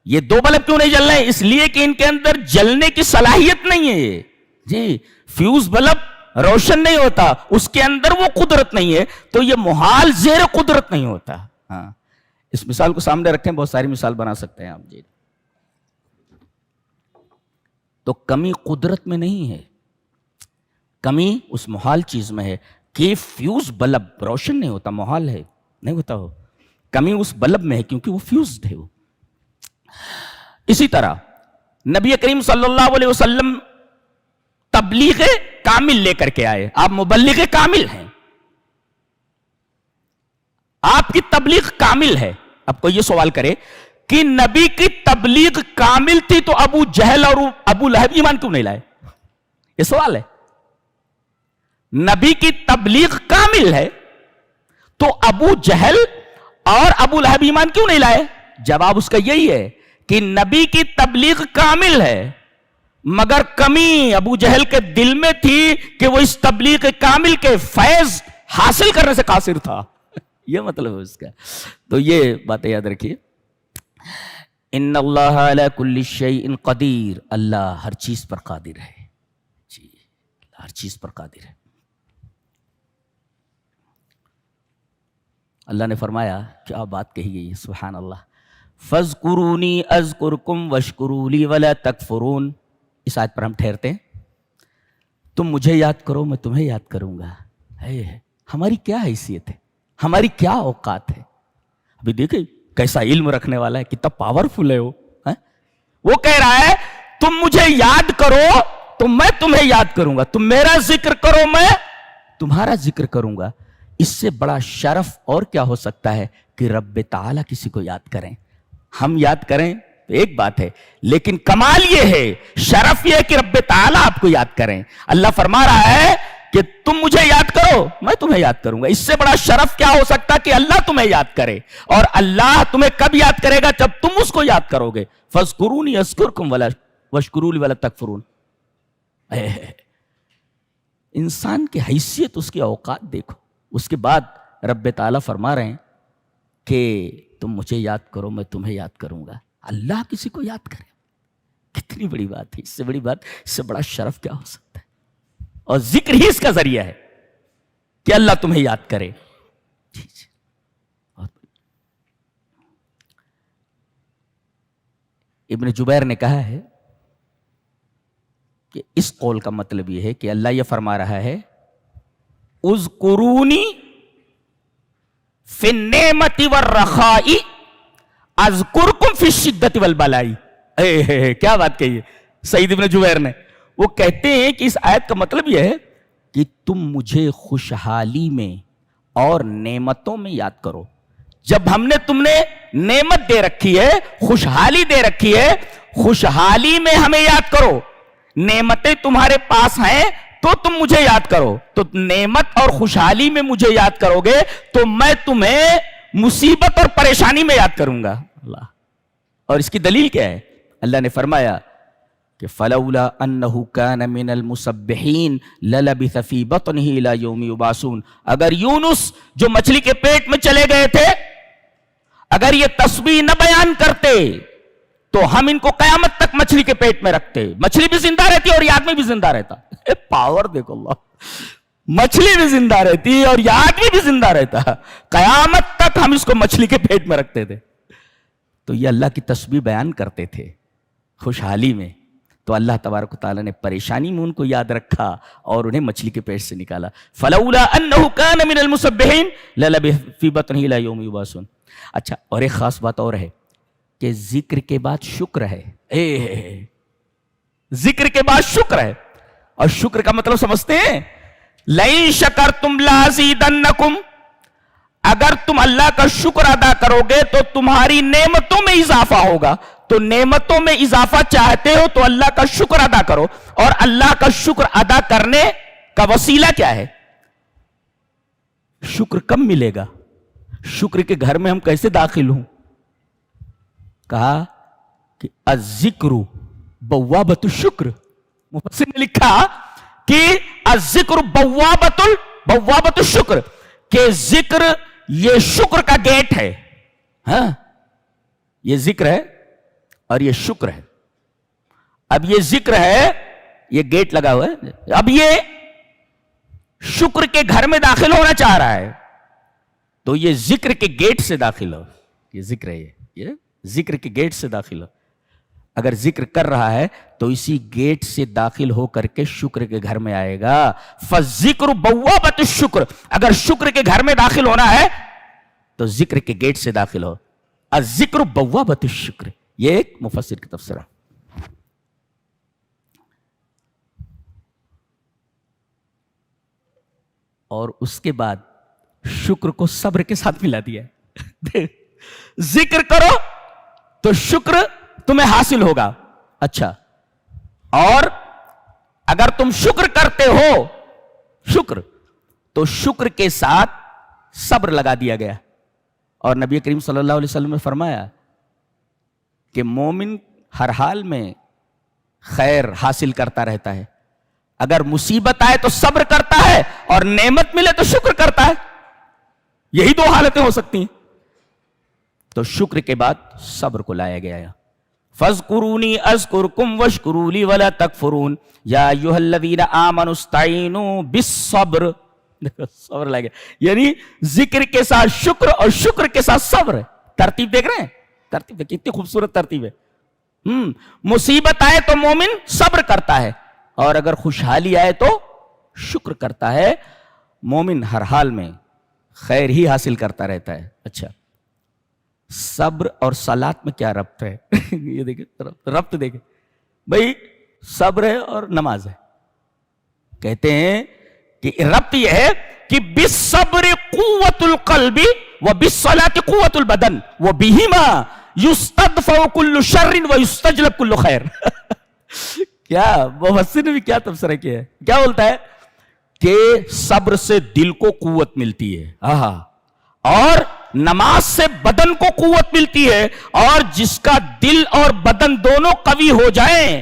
یہ دو بلب کیوں نہیں جل رہے ہیں؟ اس لیے کہ ان کے اندر جلنے کی صلاحیت نہیں ہے یہ جی. فیوز بلب روشن نہیں ہوتا، اس کے اندر وہ قدرت نہیں ہے، تو یہ محال زیر قدرت نہیں ہوتا. ہاں اس مثال کو سامنے رکھیں، بہت ساری مثال بنا سکتے ہیں آپ جی. تو کمی قدرت میں نہیں ہے، کمی اس محال چیز میں ہے کہ فیوز بلب روشن نہیں ہوتا، محال ہے نہیں ہوتا ہو. کمی اس بلب میں ہے کیونکہ وہ فیوزڈ ہے. وہ اسی طرح نبی کریم صلی اللہ علیہ وسلم تبلیغ کامل لے کر کے آئے. آپ مبلغ کامل ہیں، آپ کی تبلیغ کامل ہے. اب کوئی یہ سوال کرے کہ نبی کی تبلیغ کامل تھی تو ابو جہل اور ابو لہب ایمان کیوں نہیں لائے؟ یہ سوال ہے. نبی کی تبلیغ کامل ہے تو ابو جہل اور ابو لہب ایمان کیوں نہیں لائے؟ جواب اس کا یہی ہے کہ نبی کی تبلیغ کامل ہے مگر کمی ابو جہل کے دل میں تھی کہ وہ اس تبلیغ کامل کے فیض حاصل کرنے سے قاصر تھا. یہ مطلب ہے اس کا. تو یہ باتیں یاد رکھیے. ان اللہ علی کل شیء قدیر، اللہ ہر چیز پر قادر ہے جی، ہر چیز پر قادر ہے. اللہ نے فرمایا، کیا بات کہی گئی، سبحان اللہ. فَاذْكُرُونِي أَذْكُرْكُمْ وَاشْكُرُوا لِي وَلَا تَكْفُرُونَ. اس آیت پر ہم ٹھہرتے ہیں. تم مجھے یاد کرو میں تمہیں یاد کروں گا. ہماری کیا حیثیت ہے، ہماری کیا اوقات ہے. ابھی دیکھیں کیسا علم رکھنے والا ہے، کتنا پاورفل ہے وہ کہہ رہا ہے تم مجھے یاد کرو تو میں تمہیں یاد کروں گا، تم میرا ذکر کرو میں تمہارا ذکر کروں گا. اس سے بڑا شرف اور کیا ہو سکتا ہے کہ رب تعالیٰ کسی کو یاد کریں. ہم یاد کریں تو ایک بات ہے، لیکن کمال یہ ہے، شرف یہ ہے کہ رب تعالیٰ آپ کو یاد کریں. اللہ فرما رہا ہے کہ تم مجھے یاد کرو میں تمہیں یاد کروں گا. اس سے بڑا شرف کیا ہو سکتا کہ اللہ تمہیں یاد کرے. اور اللہ تمہیں کب یاد کرے گا؟ جب تم اس کو یاد کرو گے. فَاذْكُرُونِي أَذْكُرْكُمْ وَاشْكُرُوا لِي وَلَا تَكْفُرُونَ. انسان کی حیثیت، اس کی اوقات دیکھو. اس کے بعد رب تعالیٰ فرما رہے ہیں کہ تم مجھے یاد کرو میں تمہیں یاد کروں گا. اللہ کسی کو یاد کرے، کتنی بڑی بات ہے. اس سے بڑی بات، اس سے بڑا شرف کیا ہو سکتا ہے. اور ذکر ہی اس کا ذریعہ ہے کہ اللہ تمہیں یاد کرے. ابن جبیر نے کہا ہے کہ اس قول کا مطلب یہ ہے کہ اللہ یہ فرما رہا ہے اذکرونی فی النعمت والرخاء اذکرکم فی الشدۃ والبلاء. کیا بات کہی ہے سعید ابن جبیر نے. وہ کہتے ہیں کہ اس آیت کا مطلب یہ ہے کہ تم مجھے خوشحالی میں اور نعمتوں میں یاد کرو. جب ہم نے تم نے نعمت دے رکھی ہے، خوشحالی دے رکھی ہے، خوشحالی میں ہمیں یاد کرو. نعمتیں تمہارے پاس ہیں تو تم مجھے یاد کرو. تو نعمت اور خوشحالی میں مجھے یاد کرو گے تو میں تمہیں مصیبت اور پریشانی میں یاد کروں گا. اللہ. اور اس کی دلیل کیا ہے؟ اللہ نے فرمایا کہ فَلَوْلَا أَنَّهُ كَانَ مِنَ الْمُسَبِّحِينَ لَلَبِثَ فِي بَطْنِهِ إِلَى يَوْمِ يُبْعَثُونَ. اگر یونس جو مچھلی کے پیٹ میں چلے گئے تھے، اگر یہ تسبیح نہ بیان کرتے تو ہم ان کو قیامت تک مچھلی کے پیٹ میں رکھتے. مچھلی بھی زندہ رہتی اور یہ آدمی بھی زندہ رہتا. پاور دیکھو اللہ. مچھلی بھی زندہ رہتی اور یہ آدمی بھی زندہ رہتا. قیامت تک ہم اس کو مچھلی کے پیٹ میں رکھتے تھے. تو یہ اللہ کی تسبیح بیان کرتے تھے خوشحالی میں. تو اللہ تبارک و تعالیٰ نے پریشانی میں ان کو یاد رکھا اور انہیں مچھلی کے پیٹ سے نکالا. فَلَوْلَا أَنَّهُ كَانَ مِنَ الْمُسَبِّحِينَ لَلَبِثَ فِي بَطْنِهِ إِلَى يَوْمِ يُبْعَثُونَ. اچھا، اور ایک خاص بات اور ہے کہ ذکر کے بعد شکر ہے. ذکر کے بعد شکر ہے. اور شکر کا مطلب سمجھتے ہیں؟ لَئِن شَكَرْتُمْ لَأَزِيدَنَّكُمْ. اگر تم اللہ کا شکر ادا کرو گے تو تمہاری نعمتوں میں اضافہ ہوگا. تو نعمتوں میں اضافہ چاہتے ہو تو اللہ کا شکر ادا کرو. اور اللہ کا شکر ادا کرنے کا وسیلہ کیا ہے؟ شکر کب ملے گا؟ شکر کے گھر میں ہم کیسے داخل ہوں؟ کہا کہ الذکر بوابۃ الشکر. مفسر نے لکھا کہ الذکر بوابۃ الشکر، کہ ذکر یہ شکر کا گیٹ ہے. ہاں، یہ ذکر ہے اور یہ شکر ہے. اب یہ ذکر ہے, یہ گیٹ لگا ہوا ہے, اب یہ شکر کے گھر میں داخل ہونا چاہ رہا ہے تو یہ ذکر کے گیٹ سے داخل ہو. یہ ذکر ہے, یہ ذکر کے گیٹ سے داخل ہو. اگر ذکر کر رہا ہے تو اسی گیٹ سے داخل ہو کر کے شکر کے گھر میں آئے گا. فالذکر بوابۃ الشکر, اگر شکر کے گھر میں داخل ہونا ہے تو ذکر کے گیٹ سے داخل ہو. الذکر بوابۃ الشکر, یہ ایک مفسر کی تفسیر ہے. اور اس کے بعد شکر کو صبر کے ساتھ ملا دیا. ذکر کرو تو شکر تمہیں حاصل ہوگا. اچھا, اور اگر تم شکر کرتے ہو شکر تو شکر کے ساتھ صبر لگا دیا گیا. اور نبی کریم صلی اللہ علیہ وسلم نے فرمایا کہ مومن ہر حال میں خیر حاصل کرتا رہتا ہے. اگر مصیبت آئے تو صبر کرتا ہے, اور نعمت ملے تو شکر کرتا ہے. یہی دو حالتیں ہو سکتی ہیں. تو شکر کے بعد صبر کو لایا گیا ہے. فاذکرونی اذکرکم واشکروا لی ولا تکفرون یا ایھا الذین آمنوا استعینوا بالصبر. صبر لایا گیا, یعنی ذکر کے ساتھ شکر اور شکر کے ساتھ صبر. ترتیب دیکھ رہے ہیں, ترتیب کتنی خوبصورت ترتیب ہے. مصیبت آئے تو مومن صبر کرتا ہے, اور اگر خوشحالی آئے تو شکر کرتا ہے. مومن ہر حال میں خیر ہی حاصل کرتا رہتا ہے. اچھا, صبر اور صلات میں کیا ربط ہے؟ یہ دیکھیں ربط دیکھیں بھائی, صبر ہے اور نماز ہے. کہتے ہیں کہ ربط یہ ہے کہ بالصبر قوت القلب وبالصلاة قوت البدن وبہما یستدفع کل شر ویستجلب کل خیر. کیا مفسر نے بھی کیا تفسیر کیا ہے, کیا بولتا ہے کہ صبر سے دل کو قوت ملتی ہے, اور نماز سے بدن کو قوت ملتی ہے, اور جس کا دل اور بدن دونوں قوی ہو جائیں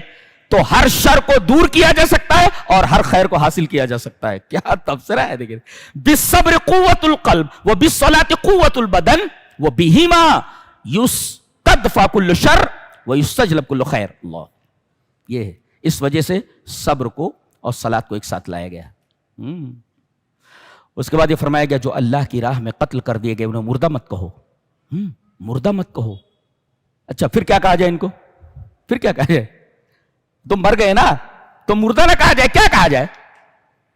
تو ہر شر کو دور کیا جا سکتا ہے اور ہر خیر کو حاصل کیا جا سکتا ہے. کیا تفسیرہ ہے دیکھیں, بالصبر قوت القلب وبالصلاة قوت البدن وبہما یستدفع کل شر ویستجلب کل خیر. اللہ, یہ ہے. اس وجہ سے صبر کو اور صلات کو ایک ساتھ لایا گیا. اس کے بعد یہ فرمایا گیا جو اللہ کی راہ میں قتل کر دیے گئے انہیں مردہ مت کہو. مردہ مت کہو. اچھا, پھر کیا کہا جائے ان کو؟ پھر کیا کہا جائے؟ تم مر گئے نا تو مردہ نہ کہا جائے, کیا کہا جائے؟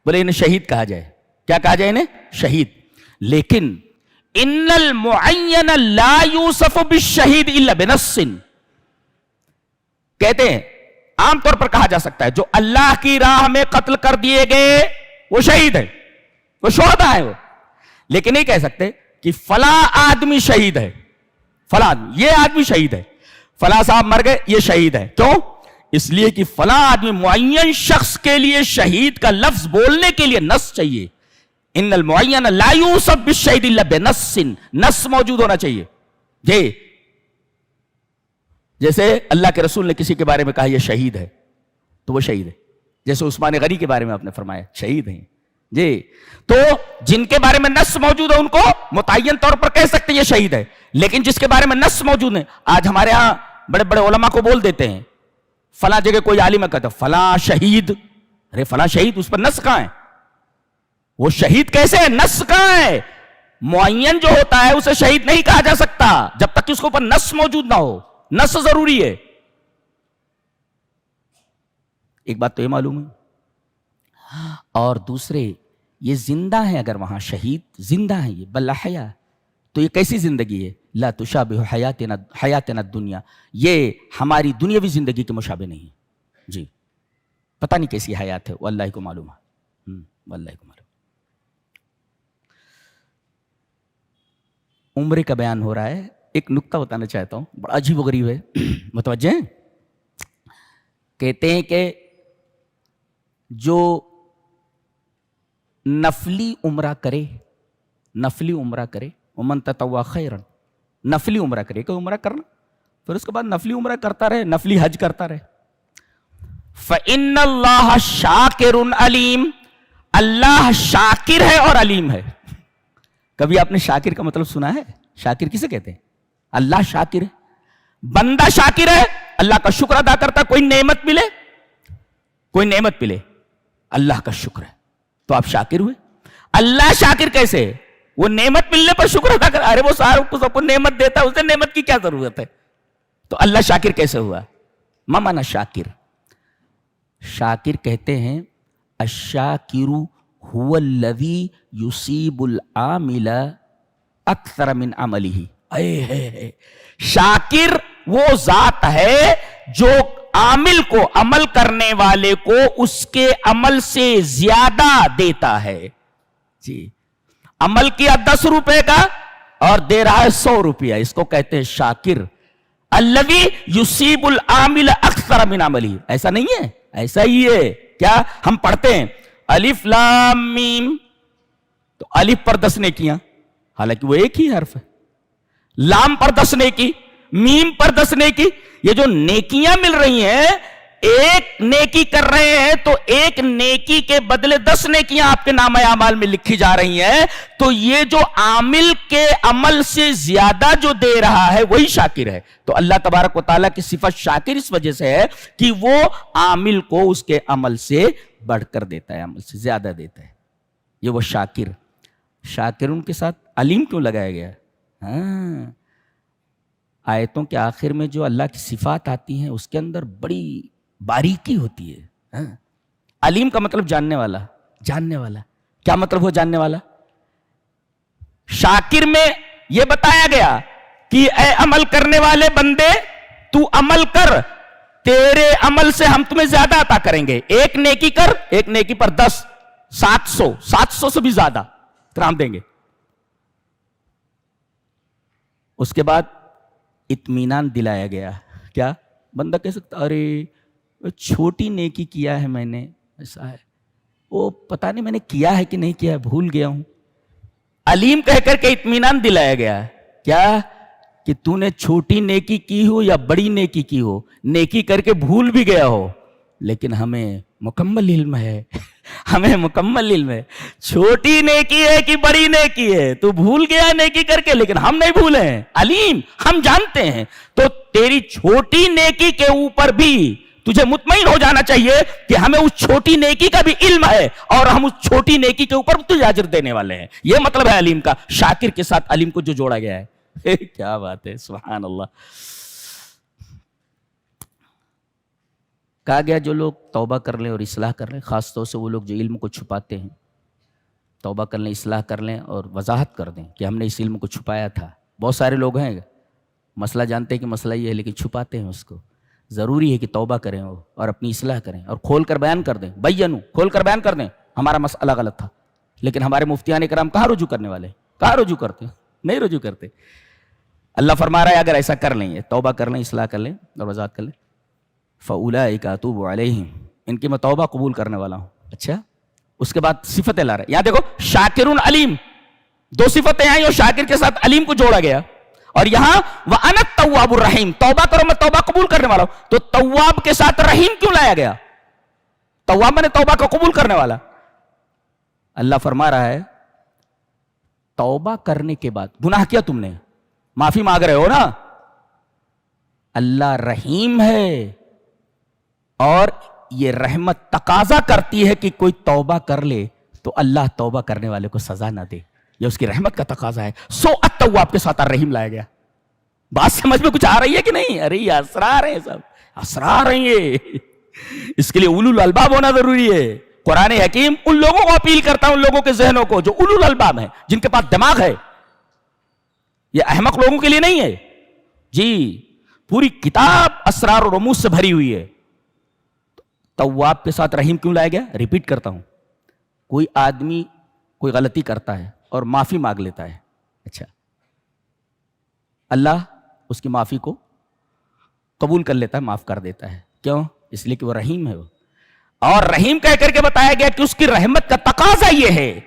بولے انہیں شہید کہا جائے. کیا کہا جائے انہیں؟ شہید. لیکن ان المعین لا یوصف بالشہید الا بنص, کہتے ہیں عام طور پر کہا جا سکتا ہے جو اللہ کی راہ میں قتل کر دیے گئے وہ شہید ہے, وہ شہداء ہے وہ. لیکن نہیں کہہ سکتے کہ فلاں آدمی شہید ہے, فلاں یہ آدمی شہید ہے, فلاں صاحب مر گئے یہ شہید ہے. کیوں؟ اس لیے کہ فلاں آدمی معین شخص کے لیے شہید کا لفظ بولنے کے لیے نص چاہیے. ان المعین لا یوصف بالشہید الا بنص, نص موجود ہونا چاہیے. جی جیسے اللہ کے رسول نے کسی کے بارے میں کہا یہ شہید ہے تو وہ شہید ہے. جیسے عثمان غنی کے بارے میں آپ نے فرمایا شہید ہیں. جی, تو جن کے بارے میں نص موجود ہے ان کو متعین طور پر کہہ سکتے یہ شہید ہے. لیکن جس کے بارے میں نص موجود ہے, آج ہمارے ہاں بڑے بڑے علماء کو بول دیتے ہیں فلاں جگہ کوئی عالم کہتا ہے فلاں شہید. ارے فلاں شہید, اس پر نص کہاں ہے؟ وہ شہید کیسے ہے؟ نص کہاں ہے؟ معین جو ہوتا ہے اسے شہید نہیں کہا جا سکتا جب تک کہ اس کے اوپر نص موجود نہ ہو. نص ضروری ہے. ایک بات تو یہ معلوم ہے. اور دوسرے یہ زندہ ہیں, اگر وہاں شہید زندہ ہیں, یہ بل احیا, تو یہ کیسی زندگی ہے؟ لا تشابہ حیاتنا الدنیا, یہ ہماری دنیاوی زندگی کے مشابہ نہیں ہے. جی, پتہ نہیں کیسی حیات ہے, وہ اللہ کو معلوم ہے. اللہ کو معلوم. عمرے کا بیان ہو رہا ہے. ایک نکتہ بتانا چاہتا ہوں, بڑا عجیب و غریب ہے, متوجہ ہیں؟ کہتے ہیں کہ جو نفلی عمرہ کرے, نفلی عمرہ کرے, ومن تطوع خیرا, نفلی عمرہ کرے, کہ عمرہ کرنا پھر اس کے بعد نفلی عمرہ کرتا رہے, نفلی حج کرتا رہے. فإن اللہ شاکر علیم, اللہ شاکر ہے اور علیم ہے. کبھی آپ نے شاکر کا مطلب سنا ہے؟ شاکر کسے کہتے ہیں؟ اللہ شاکر ہے. بندہ شاکر ہے, اللہ کا شکر ادا کرتا, کوئی نعمت ملے اللہ کا شکر ہے تو آپ شاکر ہوئے. اللہ شاکر کیسے؟ وہ نعمت ملنے پر شکر ادا کر, ارے وہ سب کو نعمت دیتا ہے, اسے نعمت کی کیا ضرورت ہے؟ تو اللہ شاکر کیسے ہوا؟ ما معنی شاکر؟ شاکر کہتے ہیں الشاکر هو الذی یصیب العامل اکثر من عملہ. شاکر وہ ذات ہے جو عامل کو, عمل کرنے والے کو اس کے عمل سے زیادہ دیتا ہے. جی, عمل کیا 10 روپے کا اور دے رہا ہے 100 روپیہ, اس کو کہتے ہیں شاکر. الذی یصیب العامل اکثر من عملہ. ایسا نہیں ہے, ایسا ہی ہے. کیا ہم پڑھتے ہیں الف لام میم, تو الف پر 10 نیکیاں, حالانکہ وہ ایک ہی حرف ہے. لام پر 10 نیکی, میم پر 10 نیکی. یہ جو نیکیاں مل رہی ہیں, ایک نیکی کر رہے ہیں تو ایک نیکی کے بدلے 10 نیکیاں آپ کے نامہ اعمال میں لکھی جا رہی ہیں. تو یہ جو عامل کے عمل سے زیادہ جو دے رہا ہے وہی شاکر ہے. تو اللہ تبارک و تعالیٰ کی صفت شاکر اس وجہ سے ہے کہ وہ عامل کو اس کے عمل سے بڑھ کر دیتا ہے, عمل سے زیادہ دیتا ہے. یہ وہ شاکر. شاکر ان کے ساتھ علیم کیوں لگایا گیا؟ ہاں, آیتوں کے آخر میں جو اللہ کی صفات آتی ہیں اس کے اندر بڑی باریکی ہوتی ہے. علیم کا مطلب جاننے والا. جاننے والا کیا مطلب ہو جاننے والا؟ شاکر میں یہ بتایا گیا کہ اے عمل کرنے والے بندے, تو عمل کر, تیرے عمل سے ہم تمہیں زیادہ عطا کریں گے. ایک نیکی کر, ایک نیکی پر 10, 700 سے بھی زیادہ کرام دیں گے. اس کے بعد اطمینان دلایا گیا. کیا بندہ کہہ سکتا ارے چھوٹی نیکی کیا ہے میں نے, ایسا ہے وہ پتہ نہیں میں نے کیا ہے کہ نہیں کیا ہے, بھول گیا ہوں. علیم کہہ کر کے اطمینان دلایا گیا. کیا کہ تو نے چھوٹی نیکی کی ہو یا بڑی نیکی کی ہو, نیکی کر کے بھول بھی گیا ہو, لیکن ہمیں مکمل علم ہے. ہمیں مکمل علم ہے, چھوٹی نیکی ہے کہ بڑی نیکی ہے, تو بھول گیا نیکی کر کے, لیکن ہم نہیں بھولے ہیں. علیم, ہم جانتے ہیں. تو تیری چھوٹی نیکی کے اوپر بھی تجھے مطمئن ہو جانا چاہیے کہ ہمیں اس چھوٹی نیکی کا بھی علم ہے اور ہم اس چھوٹی نیکی کے اوپر تجھے اجر دینے والے ہیں. یہ مطلب ہے علیم کا. شاکر کے ساتھ علیم کو جو جوڑا گیا ہے. کیا بات ہے, سبحان اللہ. کہا گیا جو لوگ توبہ کر لیں اور اصلاح کر لیں, خاص طور سے وہ لوگ جو علم کو چھپاتے ہیں, توبہ کر لیں, اصلاح کر لیں اور وضاحت کر دیں کہ ہم نے اس علم کو چھپایا تھا. بہت سارے لوگ ہیں مسئلہ جانتے ہیں کہ مسئلہ یہ ہے لیکن چھپاتے ہیں اس کو. ضروری ہے کہ توبہ کریں وہ اور اپنی اصلاح کریں اور کھول کر بیان کر دیں. بینو, کھول کر بیان کر دیں ہمارا مسئلہ غلط تھا. لیکن ہمارے مفتیان کرام کہاں رجوع کرنے والے, کہاں رجوع کرتے ہیں؟ نہیں رجوع کرتے. اللہ فرما رہا ہے اگر ایسا کر لیں, توبہ کر لیں, اصلاح کر لیں اور وضاحت کر لیں, فَأُولَئِكَ أَتُوبُ عَلَيْهِمْ, ان کی میں توبہ قبول کرنے والا ہوں. اچھا, اس کے بعد صفتیں لا رہے. یہاں دیکھو شاکرun علیم, 2 صفتیں آئیں اور شاکر کے ساتھ علیم کو جوڑا گیا. اور یہاں وَأَنَا التَّوَّابُ الرَّحِيمُ, توبہ کرو میں توبہ قبول کرنے والا ہوں. تو تواب کے ساتھ رحیم کیوں لایا گیا؟ تواب نے توبہ کو قبول کرنے والا. اللہ فرما رہا ہے توبہ کرنے کے بعد گناہ کیا تم نے, معافی مانگ رہے ہو نا, اللہ رحیم ہے اور یہ رحمت تقاضا کرتی ہے کہ کوئی توبہ کر لے تو اللہ توبہ کرنے والے کو سزا نہ دے. یہ اس کی رحمت کا تقاضا ہے. سو التواب کے ساتھ الرحیم لایا گیا. بات سمجھ میں کچھ آ رہی ہے کہ نہیں؟ ارے یہ اسرار ہیں, سب اسرار ہیں یہ. اس کے لیے اولو الالباب ہونا ضروری ہے. قرآن حکیم ان لوگوں کو اپیل کرتا ہے, ان لوگوں کے ذہنوں کو جو اولو الالباب ہیں, جن کے پاس دماغ ہے. یہ احمق لوگوں کے لیے نہیں ہے جی. پوری کتاب اسرار و رموز سے بھری ہوئی ہے. تواب کے ساتھ رحیم کیوں لایا گیا؟ ریپیٹ کرتا ہوں, کوئی آدمی کوئی غلطی کرتا ہے اور معافی مانگ لیتا ہے. اچھا, اللہ اس کی معافی کو قبول کر لیتا ہے, معاف کر دیتا ہے. کیوں؟ اس لیے کہ وہ رحیم ہے. وہ اور رحیم کہہ کر کے بتایا گیا کہ اس کی رحمت کا تقاضا یہ ہے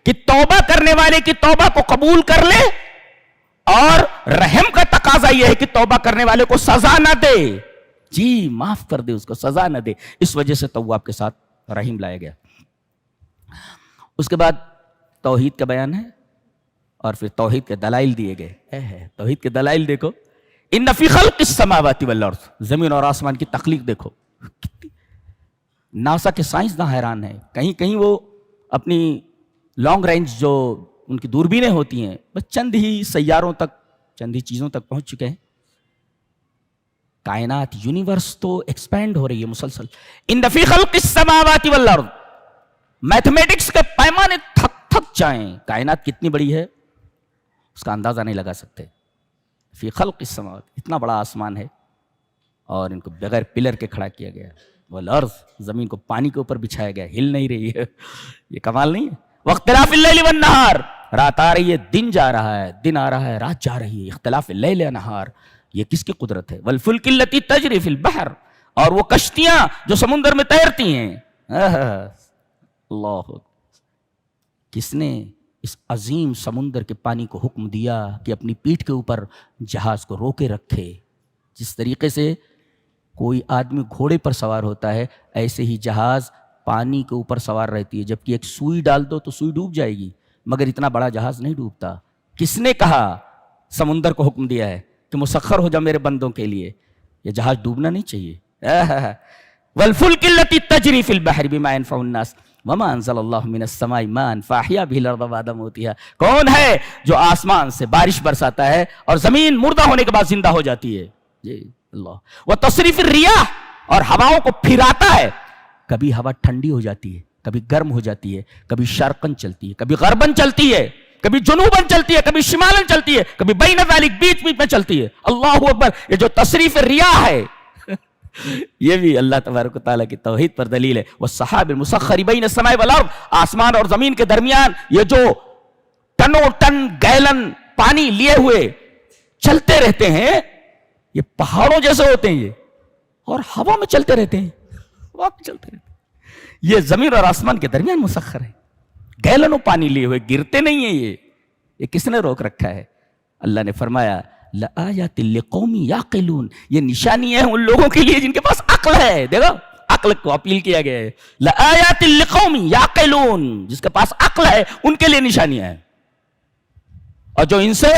کہ توبہ کرنے والے کی توبہ کو قبول کر لے, اور رحم کا تقاضا یہ ہے کہ توبہ کرنے والے کو سزا نہ دے. جی, معاف کر دے, اس کو سزا نہ دے. اس وجہ سے تواب کے ساتھ رحیم لایا گیا. اس کے بعد توحید کا بیان ہے اور پھر توحید کے دلائل دیے گئے. توحید کے دلائل دیکھو, ان فی خلق السماوات والارض، زمین اور آسمان کی تخلیق دیکھو. ناسا کے سائنسداں حیران ہیں. کہیں کہیں وہ اپنی لانگ رینج جو ان کی دوربینیں ہوتی ہیں بس چند ہی سیاروں تک، چند ہی چیزوں تک پہنچ چکے ہیں. کائنات، یونیورس تو ایکسپینڈ ہو رہی ہے مسلسل. ان فی خلق السماوات والارض، میتھمیٹکس کے پیمانے تھک جائیں، کائنات کتنی بڑی ہے اس کا اندازہ نہیں لگا سکتے. فی خلق السماوات، اتنا بڑا آسمان ہے اور ان کو بغیر پلر کے کھڑا کیا گیا. والارض، زمین کو پانی کے اوپر بچھایا گیا، ہل نہیں رہی ہے. یہ کمال نہیں ہے؟ واختلاف اللیل والنہار، رات آ رہی ہے دن جا رہا ہے، دن آ رہا ہے رات جا رہی ہے. اختلاف اللیل والنہار، یہ کس کی قدرت ہے؟ والفلک التی تجری فی البحر، اور وہ کشتیاں جو سمندر میں تیرتی ہیں. اللہ، کس نے اس عظیم سمندر کے پانی کو حکم دیا کہ اپنی پیٹھ کے اوپر جہاز کو روکے رکھے؟ جس طریقے سے کوئی آدمی گھوڑے پر سوار ہوتا ہے ایسے ہی جہاز پانی کے اوپر سوار رہتی ہے. جبکہ ایک سوئی ڈال دو تو سوئی ڈوب جائے گی، مگر اتنا بڑا جہاز نہیں ڈوبتا. کس نے کہا، سمندر کو حکم دیا ہے کہ مسخر ہو جا میرے بندوں کے لیے، یہ جہاز ڈوبنا نہیں چاہیے. والفلک التی تجری فی البحر بما ينفع الناس وما انزل اللہ من السماء ماء فاحیا به الارض بعد موتها. کون ہے جو آسمان سے بارش برساتا ہے اور زمین مردہ ہونے کے بعد زندہ ہو جاتی ہے؟ جی اللہ. وتصریف الریاح، اور ہواؤں کو پھراتا ہے. کبھی ہوا ٹھنڈی ہو جاتی ہے، کبھی گرم ہو جاتی ہے، کبھی شرقن چلتی ہے، کبھی غربن چلتی ہے، کبھی جنوبن چلتی ہے، کبھی شمالن چلتی ہے، کبھی بین ذالک، بیچ بیچ میں چلتی ہے. اللہ اکبر. یہ جو تصریف الریاح ہے یہ بھی اللہ تبارک و تعالیٰ کی توحید پر دلیل ہے. والسحاب المسخر بین السماء والارض، آسمان اور زمین کے درمیان یہ جو ٹنوں ٹن گیلن پانی لیے ہوئے چلتے رہتے ہیں، یہ پہاڑوں جیسے ہوتے ہیں یہ، اور ہوا میں چلتے رہتے ہیں، ہوا میں چلتے رہتے ہیں. یہ زمین اور آسمان کے درمیان مسخر ہے. گیلنوں پانی لیے ہوئے، گرتے نہیں ہیں. یہ کس نے روک رکھا ہے؟ اللہ نے فرمایا لآیات لقوم یعقلون، یہ نشانی ہے ان لوگوں کے لیے جن کے پاس عقل ہے. دیکھو عقل کو اپیل کیا گیا ہے. لآیات لقوم یعقلون، جس کے پاس عقل ہے ان کے لیے نشانیاں ہیں. اور جو ان سے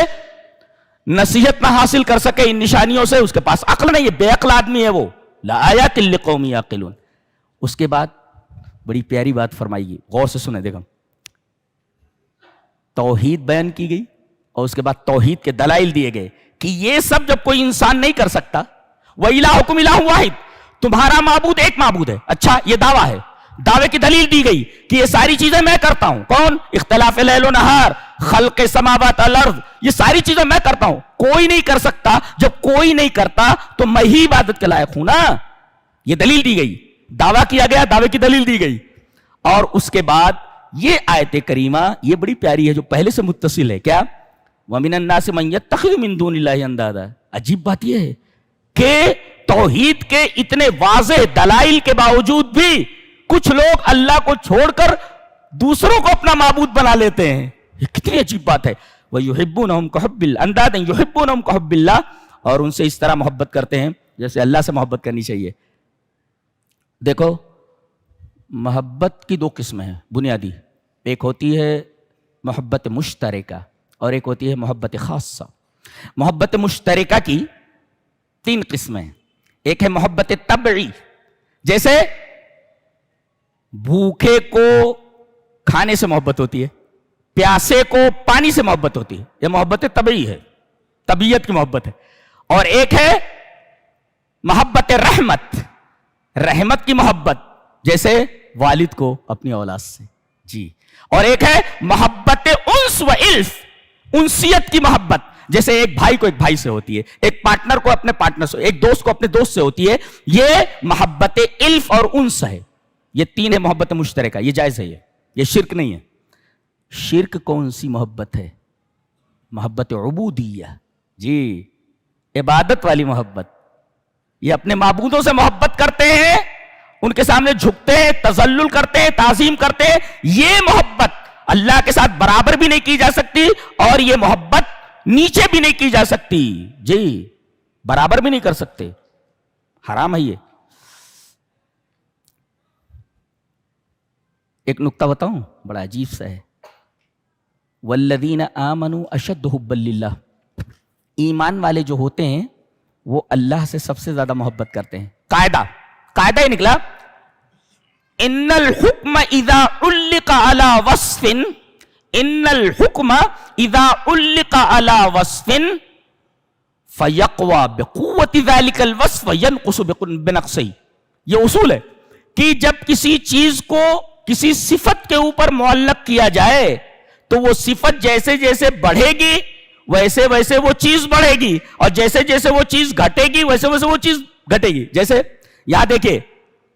نصیحت نہ حاصل کر سکے ان نشانیوں سے، اس کے پاس عقل نہیں، یہ بے عقل آدمی ہے وہ. لآیات لقوم یعقلون. اس کے بعد بڑی پیاری بات فرمائی گئی، غور سے سنیں. دیکھو توحید بیان کی گئی اور اس کے بعد توحید کے دلائل دیے گئے کہ یہ سب جب کوئی انسان نہیں کر سکتا. وَإِلَٰهُكُمْ إِلَٰهٌ وَاحِدٌ، تمہارا معبود ایک معبود ہے. اچھا یہ دعویٰ ہے، دعوے کی دلیل دی گئی کہ یہ ساری چیزیں میں کرتا ہوں. کون؟ اختلاف اللیل و نہار، خلق سماوات الارض، یہ ساری چیزیں میں کرتا ہوں. کوئی نہیں کر سکتا. جب کوئی نہیں کرتا تو میں ہی عبادت کے لائق ہوں نا. یہ دلیل دی گئی، دعویٰ کیا گیا، دعوے کی دلیل دی گئی. اور اس کے بعد یہ آیت کریمہ یہ بڑی پیاری ہے جو پہلے سے متصل ہے. کیا؟ وَمِنَ النَّاسِ مَن يَتَّخِذُ مِن دُونِ اللَّهِ أَندَادًا. عجیب بات یہ ہے کہ توحید کے اتنے واضح دلائل کے باوجود بھی کچھ لوگ اللہ کو چھوڑ کر دوسروں کو اپنا معبود بنا لیتے ہیں. یہ کتنی عجیب بات ہے. وَيُحِبُّونَهُمْ كَحُبِّ الْأَنْدَادٍ يُحِبُّونَهُمْ كَحُبِّ اللَّهِ، اور ان سے اس طرح محبت کرتے ہیں جیسے اللہ سے محبت کرنی چاہیے. دیکھو محبت کی دو قسمیں ہیں بنیادی. ایک ہوتی ہے محبت مشترکہ اور ایک ہوتی ہے محبت خاصہ. محبت مشترکہ کی تین قسمیں ہیں. ایک ہے محبت طبعی، جیسے بھوکے کو کھانے سے محبت ہوتی ہے، پیاسے کو پانی سے محبت ہوتی ہے. یہ محبت طبعی ہے، طبیعت کی محبت ہے. اور ایک ہے محبت رحمت، رحمت کی محبت، جیسے والد کو اپنی اولاد سے. جی. اور ایک ہے محبت انس و الف، انسیت کی محبت، جیسے ایک بھائی کو ایک بھائی سے ہوتی ہے، ایک پارٹنر کو اپنے پارٹنر سے، ایک دوست کو اپنے دوست سے ہوتی ہے. یہ محبت الف اور انس ہے. یہ تین ہے محبت مشترکہ. یہ جائز ہے، یہ شرک نہیں ہے. شرک کون سی محبت ہے؟ محبت عبودیہ. جی، عبادت والی محبت. یہ اپنے معبودوں سے محبت کرتے ہیں، ان کے سامنے جھکتے ہیں، تذلل کرتے ہیں، تعظیم کرتے ہیں. یہ محبت اللہ کے ساتھ برابر بھی نہیں کی جا سکتی اور یہ محبت نیچے بھی نہیں کی جا سکتی. جی، برابر بھی نہیں کر سکتے، حرام ہے یہ. ایک نکتہ بتاؤں بڑا عجیب سا ہے. والذین آمنوا اشد حبا للہ، ایمان والے جو ہوتے ہیں وہ اللہ سے سب سے زیادہ محبت کرتے ہیں. قاعدہ ہی نکلا, ان الحکم اذا علق علی وصف, ان الحکم اذا علق علی وصف فیقوی بقوت ذلک الوصف ینقص بنقصہ. یہ اصول ہے کہ جب کسی چیز کو کسی صفت کے اوپر معلق کیا جائے تو وہ صفت جیسے جیسے بڑھے گی ویسے ویسے وہ چیز بڑھے گی, اور جیسے جیسے وہ چیز گھٹے گی ویسے ویسے وہ چیز گھٹے گی. جیسے یہاں دیکھیں,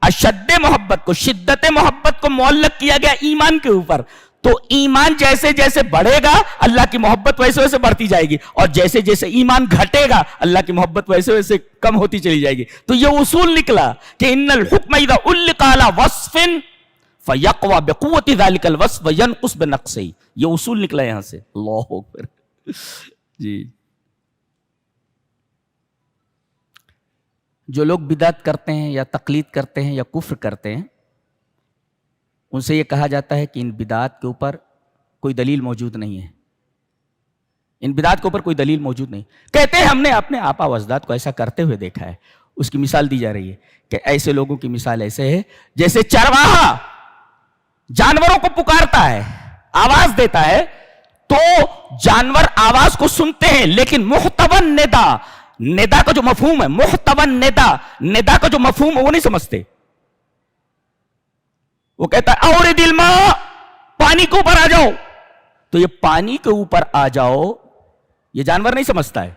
اشد محبت کو, شدت محبت کو معلق کیا گیا ایمان کے اوپر, تو ایمان جیسے جیسے بڑھے گا اللہ کی محبت ویسے ویسے بڑھتی جائے گی, اور جیسے جیسے ایمان گھٹے گا اللہ کی محبت ویسے ویسے کم ہوتی چلی جائے گی. تو یہ اصول نکلا کہ ان الحکم اذا علق علی وصف فیقوی بقوت ذلک الوصف ینقص بنقصہ. یہ اصول نکلا یہاں سے. اللہ اکبر. جی, جو لوگ بدعت کرتے ہیں یا تقلید کرتے ہیں یا کفر کرتے ہیں, ان سے یہ کہا جاتا ہے کہ ان بدعات کے اوپر کوئی دلیل موجود نہیں ہے. ان بدعات کے اوپر کوئی دلیل موجود نہیں. کہتے ہیں ہم نے اپنے آبا و اجداد کو ایسا کرتے ہوئے دیکھا ہے. اس کی مثال دی جا رہی ہے کہ ایسے لوگوں کی مثال ایسے ہے جیسے چرواہا جانوروں کو پکارتا ہے, آواز دیتا ہے, تو جانور آواز کو سنتے ہیں لیکن محتون ندا, ندا کا جو مفہوم ہے, محتون ندا, ندا کا جو مفہوم ہے وہ نہیں سمجھتے. وہ کہتا ہے اور دل ماں, پانی کے اوپر آ جاؤ, تو یہ پانی کے اوپر آ جاؤ یہ جانور نہیں سمجھتا ہے,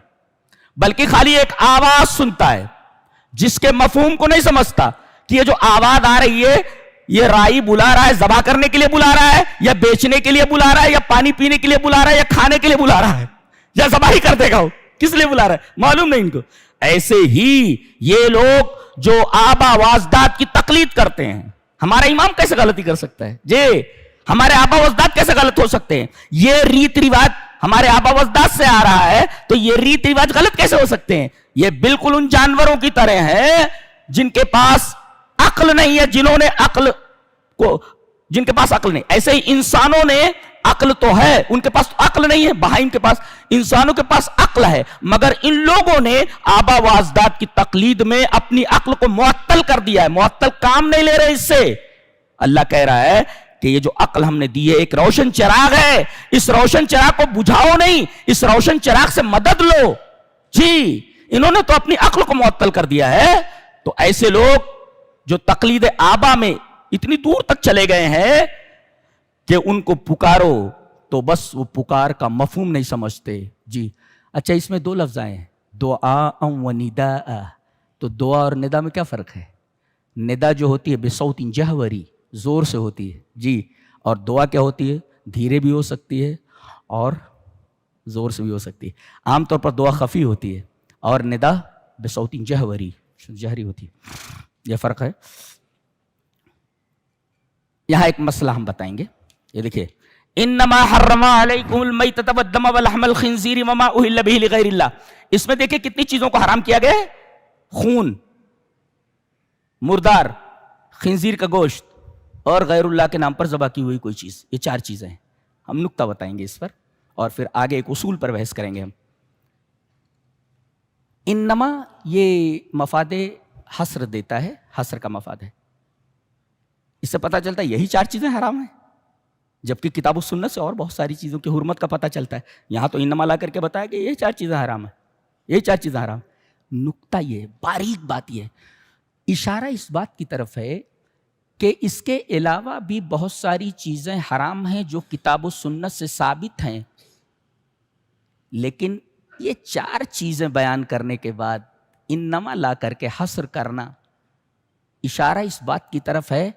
بلکہ خالی ایک آواز سنتا ہے جس کے مفہوم کو نہیں سمجھتا کہ یہ جو آواز آ رہی ہے یہ رائی بلا رہا ہے, ذبح کرنے کے لیے بلا رہا ہے, یا بیچنے کے لیے بلا رہا ہے, یا پانی پینے کے لیے بلا رہا ہے, یا کھانے کے لیے بلا رہا ہے, یا ذبح ہی کر دے گا, کس لیے بلا رہا ہے معلوم نہیں ان کو. ایسے ہی یہ لوگ جو آبا و اجداد کی تقلید کرتے ہیں, ہمارا امام کیسے غلطی کر سکتا ہے جی, ہمارے آبا و اجداد کیسے غلط ہو سکتے ہیں, یہ ریت رواج ہمارے آبا و اجداد سے آ رہا ہے تو یہ ریت رواج غلط کیسے ہو سکتے ہیں. یہ بالکل ان جانوروں کی طرح ہے جن کے پاس عقل نہیں ہے, جن کے پاس عقل نہیں. ایسے ہی انسانوں نے عقل تو ہے, ان کے پاس عقل نہیں ہے, بہائم کے پاس, انسانوں کے پاس عقل ہے, مگر ان لوگوں نے آبا و اجداد کی تقلید میں اپنی عقل کو معطل کر دیا ہے, معطل کام نہیں لے رہے اس سے. اللہ کہہ رہا ہے کہ یہ جو عقل ہم نے دی ہے ایک روشن چراغ ہے, اس روشن چراغ کو بجھاؤ نہیں, اس روشن چراغ سے مدد لو. جی, انہوں نے تو اپنی عقل کو معطل کر دیا ہے. تو ایسے لوگ جو تقلید آبا میں اتنی دور تک چلے گئے ہیں کہ ان کو پکارو تو بس وہ پکار کا مفہوم نہیں سمجھتے. جی اچھا, اس میں دو لفظ آئے ہیں, دعا و ندا. تو دعا اور ندا میں کیا فرق ہے؟ ندا جو ہوتی ہے بصوت جہوری, زور سے ہوتی ہے جی, اور دعا کیا ہوتی ہے, دھیرے بھی ہو سکتی ہے اور زور سے بھی ہو سکتی ہے. عام طور پر دعا خفی ہوتی ہے اور ندا بصوت جہوری, جہری ہوتی ہے. یہ فرق ہے. یہاں ایک مسئلہ ہم بتائیں گے, یہ دیکھیں, انما حرم علیکم المیتۃ والدم ولحم الخنزیر وما اہل بہ لغیر اللہ. اس میں دیکھیں کتنی چیزوں کو حرام کیا گیا ہے, خون, مردار, خنزیر کا گوشت اور غیر اللہ کے نام پر ذبح کی ہوئی کوئی چیز. یہ چار چیزیں ہیں. ہم نکتہ بتائیں گے اس پر اور پھر آگے ایک اصول پر بحث کریں گے ہم. انما یہ مفاد حصر دیتا ہے, حصر کا مفاد ہے. اس سے پتہ چلتا ہے یہی چار چیزیں حرام ہیں, جبکہ کتاب و سنت سے اور بہت ساری چیزوں کی حرمت کا پتہ چلتا ہے. یہاں تو انما لا کر کے بتایا کہ یہ چار چیزیں حرام ہیں, یہ چار چیزیں حرام. نکتہ یہ باریک بات یہ, اشارہ اس بات کی طرف ہے کہ اس کے علاوہ بھی بہت ساری چیزیں حرام ہیں جو کتاب و سنت سے ثابت ہیں, لیکن یہ چار چیزیں بیان کرنے کے بعد انما لا کر کے حصر کرنا اشارہ اس بات کی طرف ہے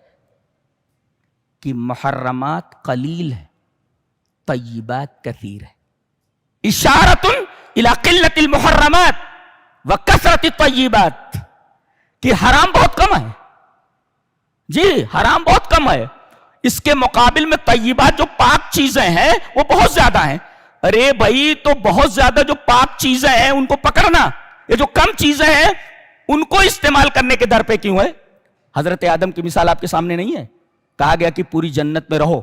کہ محرمات قلیل ہے, طیبات کثیر ہے. اشارۃ الی قلۃ المحرمات وکثرۃ الطیبات, کہ حرام بہت کم ہے. جی حرام بہت کم ہے, اس کے مقابل میں طیبات جو پاک چیزیں ہیں وہ بہت زیادہ ہیں. ارے بھائی, تو بہت زیادہ جو پاک چیزیں ہیں ان کو پکڑنا, یہ جو کم چیزیں ہیں ان کو استعمال کرنے کے در پہ کیوں ہے؟ حضرت آدم کی مثال آپ کے سامنے نہیں ہے؟ کہا گیا کہ پوری جنت میں رہو,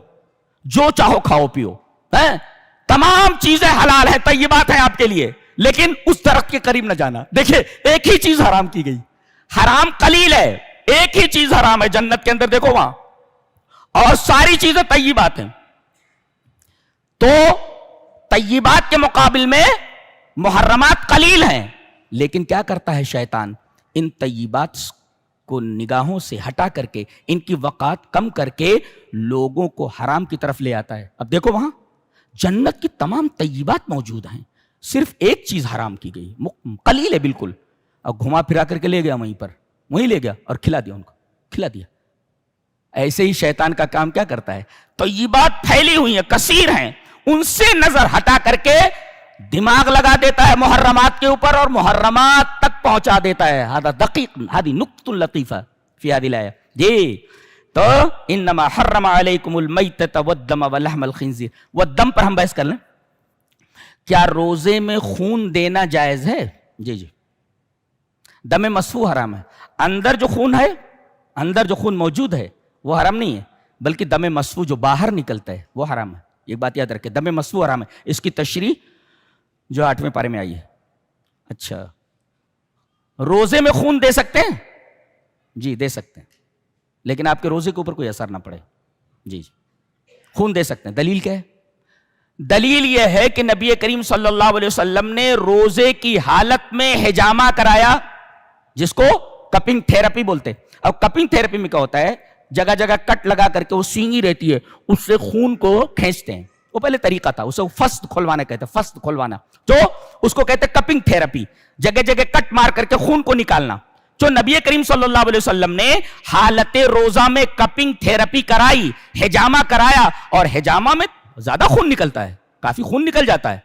جو چاہو کھاؤ پیو, تمام چیزیں حلال ہیں, طیبات ہیں آپ کے لیے, لیکن اس درخت کے قریب نہ جانا. دیکھیں ایک ہی چیز حرام کی گئی, حرام قلیل ہے, ایک ہی چیز حرام ہے جنت کے اندر, دیکھو وہاں, اور ساری چیزیں طیبات ہیں. تو طیبات کے مقابل میں محرمات قلیل ہیں. لیکن کیا کرتا ہے شیطان, ان طیبات کو نگاہوں سے ہٹا کر کے, ان کی وقعت کم کر کے لوگوں کو حرام کی طرف لے آتا ہے. اب دیکھو وہاں جنت کی تمام طیبات موجود ہیں, صرف ایک چیز حرام کی گئی, قلیل ہے بالکل, اب گھما پھرا کر کے لے گیا وہیں پر, وہیں لے گیا اور کھلا دیا ان کو, کھلا دیا. ایسے ہی شیطان کا کام کیا کرتا ہے, طیبات پھیلی ہوئی ہیں, کثیر ہیں, ان سے نظر ہٹا کر کے دماغ لگا دیتا ہے محرمات کے اوپر اور محرمات تک پہنچا دیتا ہے. ہذا دقیق, ہذه نقطة لطیفة فی هذه الآیہ. جی تو انما حرم علیکم المیتۃ والدم ولحم الخنزیر. والدم پر ہم بحث کر لیں, کیا روزے میں خون دینا جائز ہے؟ جی جی, دم مسفوح حرام ہے. اندر جو خون ہے, اندر جو خون موجود ہے وہ حرام نہیں ہے, بلکہ دم مسفوح جو باہر نکلتا ہے وہ حرام ہے. ایک بات یاد رکھیں, دم مسفوح حرام ہے. اس کی تشریح جو 8ویں پارے میں آئی ہے. اچھا, روزے میں خون دے سکتے ہیں؟ جی دے سکتے ہیں, لیکن آپ کے روزے کے اوپر کوئی اثر نہ پڑے. جی جی, خون دے سکتے ہیں. دلیل کیا ہے؟ دلیل یہ ہے کہ نبی کریم صلی اللہ علیہ وسلم نے روزے کی حالت میں حجامہ کرایا, جس کو کپنگ تھراپی بولتے ہیں. اب کپنگ تھراپی میں کیا ہوتا ہے, جگہ جگہ کٹ لگا کر کے وہ سینگی رہتی ہے, اس سے خون کو کھینچتے ہیں. وہ پہلے طریقہ تھا, اسے فسٹ کھلوانا کہتے ہیں, فسٹ کھلوانا, جو اس کو کہتے ہیں کپنگ تھراپی, جگہ جگہ کٹ مار کر کے خون کو نکالنا. جو نبی کریم صلی اللہ علیہ وسلم نے حالت روزہ میں کپنگ تھراپی کرائی, حجامہ کرایا, اور حجامہ میں زیادہ خون نکلتا ہے, کافی خون نکل جاتا ہے.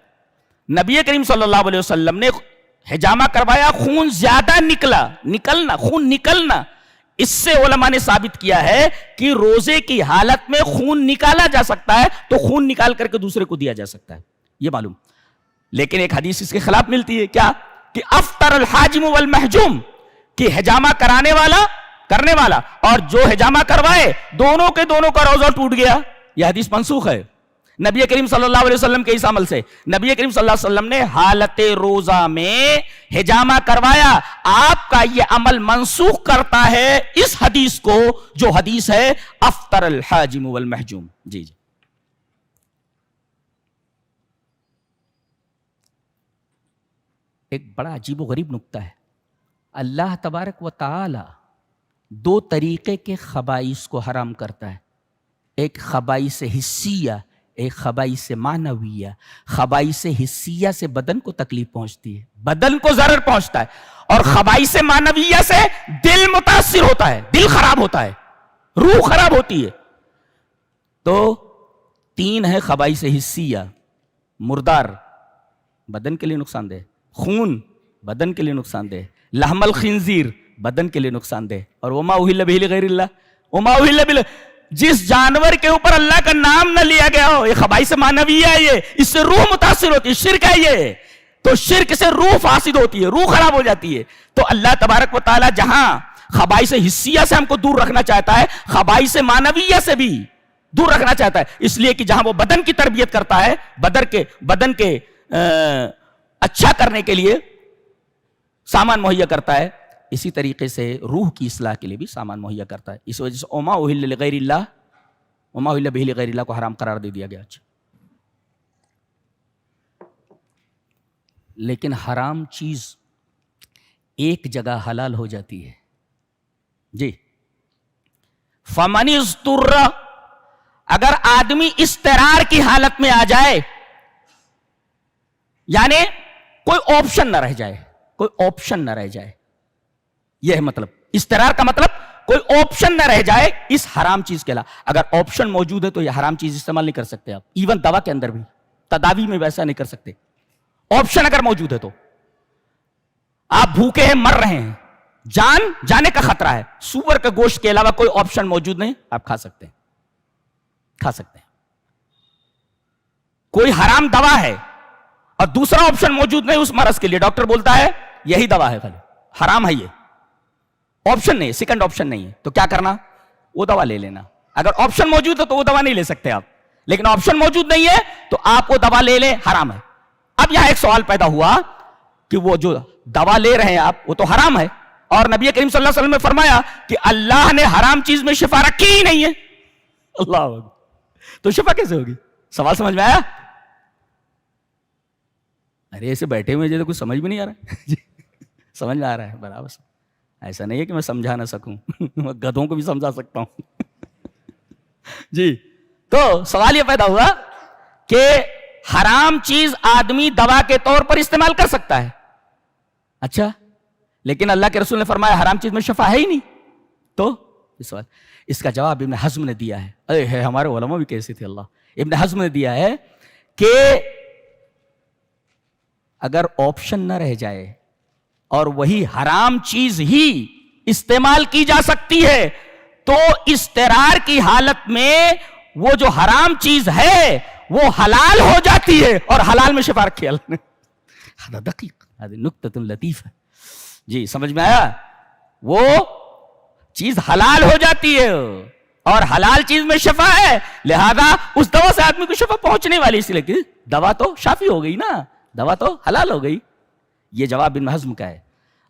نبی کریم صلی اللہ علیہ وسلم نے حجامہ کروایا, خون زیادہ نکلنا, خون نکلنا. اس سے علماء نے ثابت کیا ہے کہ روزے کی حالت میں خون نکالا جا سکتا ہے, تو خون نکال کر کے دوسرے کو دیا جا سکتا ہے, یہ معلوم. لیکن ایک حدیث اس کے خلاف ملتی ہے, کیا کہ افطر الحاجم والمحجوم, کہ حجامہ کرنے والا اور جو حجامہ کروائے دونوں کے دونوں کا روزہ ٹوٹ گیا. یہ حدیث منسوخ ہے نبی کریم صلی اللہ علیہ وسلم کے اس عمل سے. نبی کریم صلی اللہ علیہ وسلم نے حالت روزہ میں حجامہ کروایا. آپ کا یہ عمل منسوخ کرتا ہے اس حدیث کو, جو حدیث ہے افطر الحاجم والمحجوم. جی جی, ایک بڑا عجیب و غریب نکتہ ہے. اللہ تبارک و تعالی 2 طریقے کے خبائث کو حرام کرتا ہے, ایک خبائث حسیہ, ایک خبائث معنویہ. خبائث حسیہ سے بدن کو تکلیف پہنچتی ہے, بدن کو ضرر پہنچتا ہے, اور خبائث معنویہ سے دل متاثر ہوتا ہے, دل خراب ہوتا ہے, روح خراب ہوتی ہے. تو 3 ہے خبائث حسیہ. مردار بدن کے لیے نقصان دہ, خون بدن کے لیے نقصان دہ, لحم الخنزیر بدن کے لیے نقصان دہ, اور وما اہل بہ لغیر اللہ, وما اہل بہ, جس جانور کے اوپر اللہ کا نام نہ لیا گیا ہو, یہ خبائث معنویہ ہے, یہ اس سے روح متاثر ہوتی ہے, شرک ہے یہ. تو شرک سے روح فاسد ہوتی ہے, روح خراب ہو جاتی ہے. تو اللہ تبارک و تعالی جہاں خبائث حسیہ سے ہم کو دور رکھنا چاہتا ہے, خبائث معنویہ سے بھی دور رکھنا چاہتا ہے, اس لیے کہ جہاں وہ بدن کی تربیت کرتا ہے, بدن کے اچھا کرنے کے لیے سامان مہیا کرتا ہے, اسی طریقے سے روح کی اصلاح کے لیے بھی سامان مہیا کرتا ہے. اس وجہ سے وما اہل لغیر اللہ, وما اہل بہ لغیر اللہ کو حرام قرار دے دیا گیا. لیکن حرام چیز ایک جگہ حلال ہو جاتی ہے. جی, فمن اضطر, اگر آدمی اضطرار کی حالت میں آ جائے, یعنی کوئی آپشن نہ رہ جائے, کوئی آپشن نہ رہ جائے, یہ ہے مطلب. اضطرار کا مطلب کوئی آپشن نہ رہ جائے اس حرام چیز کے علاوہ. اگر آپشن موجود ہے تو یہ حرام چیز استعمال نہیں کر سکتے آپ. ایون دوا کے اندر بھی, تداوی میں ویسا نہیں کر سکتے. آپشن اگر موجود ہے تو, آپ بھوکے ہیں, مر رہے ہیں, جان جانے کا خطرہ ہے, سور کا گوشت کے علاوہ کوئی آپشن موجود نہیں, آپ کھا سکتے ہیں, کھا سکتے ہیں. کوئی حرام دوا ہے اور دوسرا آپشن موجود نہیں اس مرض کے لیے, ڈاکٹر بولتا ہے یہی دوا ہے, خالی حرام ہے, یہ آپشن نہیں, سیکنڈ آپشن نہیں ہے, تو کیا کرنا, وہ دوا لے لینا. اگر آپشن موجود ہے تو وہ دوا نہیں لے سکتے آپ, لیکن آپشن موجود نہیں ہے تو آپ وہ دوا لے لیں, حرام ہے. اب یہاں ایک سوال پیدا ہوا کہ وہ جو دوا لے رہے ہیں آپ وہ تو حرام ہے، اور نبی کریم صلی اللہ علیہ وسلم نے فرمایا کہ اللہ نے حرام چیز میں شفا رکھی ہی نہیں ہے. اللہ اکبر. تو شفا کیسے ہوگی؟ سوال سمجھ میں آیا؟ ارے ایسے بیٹھے ہوئے تو کچھ سمجھ بھی نہیں آ رہا. سمجھ میں آ رہا ہے برابر. ایسا نہیں ہے کہ میں سمجھا نہ سکوں، میں گدھوں کو بھی سمجھا سکتا ہوں. جی تو سوال یہ پیدا ہوا کہ حرام چیز آدمی دوا کے طور پر استعمال کر سکتا ہے. اچھا لیکن اللہ کے رسول نے فرمایا حرام چیز میں شفا ہے ہی نہیں. تو اس کا جواب ابن حزم نے دیا ہے. ارے ہمارے علماء بھی کیسے تھے. اللہ ابن حزم نے دیا ہے کہ اگر آپشن نہ رہ جائے اور وہی حرام چیز ہی استعمال کی جا سکتی ہے تو اضطرار کی حالت میں وہ جو حرام چیز ہے وہ حلال ہو جاتی ہے، اور حلال میں شفا رکھی اللہ نے. دقیق نکتۃ لطیف ہے. جی سمجھ میں آیا؟ وہ چیز حلال ہو جاتی ہے اور حلال چیز میں شفا ہے، لہذا اس دوا سے آدمی کو شفا پہنچنے والی. اس لیے کہ دوا تو شافی ہو گئی نا، دوا تو حلال ہو گئی. یہ جواب ابن حزم کا ہے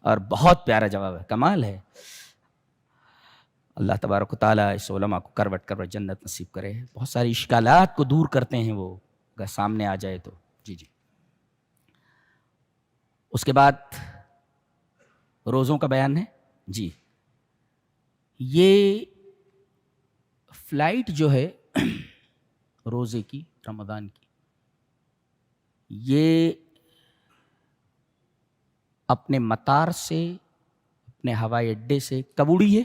اور بہت پیارا جواب ہے، کمال ہے. اللہ تبارک و تعالیٰ اس علماء کو کروٹ کروٹ جنت نصیب کرے. بہت ساری اشکالات کو دور کرتے ہیں وہ، اگر سامنے آ جائے تو. جی اس کے بعد روزوں کا بیان ہے. جی یہ فلائٹ جو ہے روزے کی، رمضان کی، یہ اپنے مطار سے، اپنے ہوائی اڈے سے کب اڑی ہے؟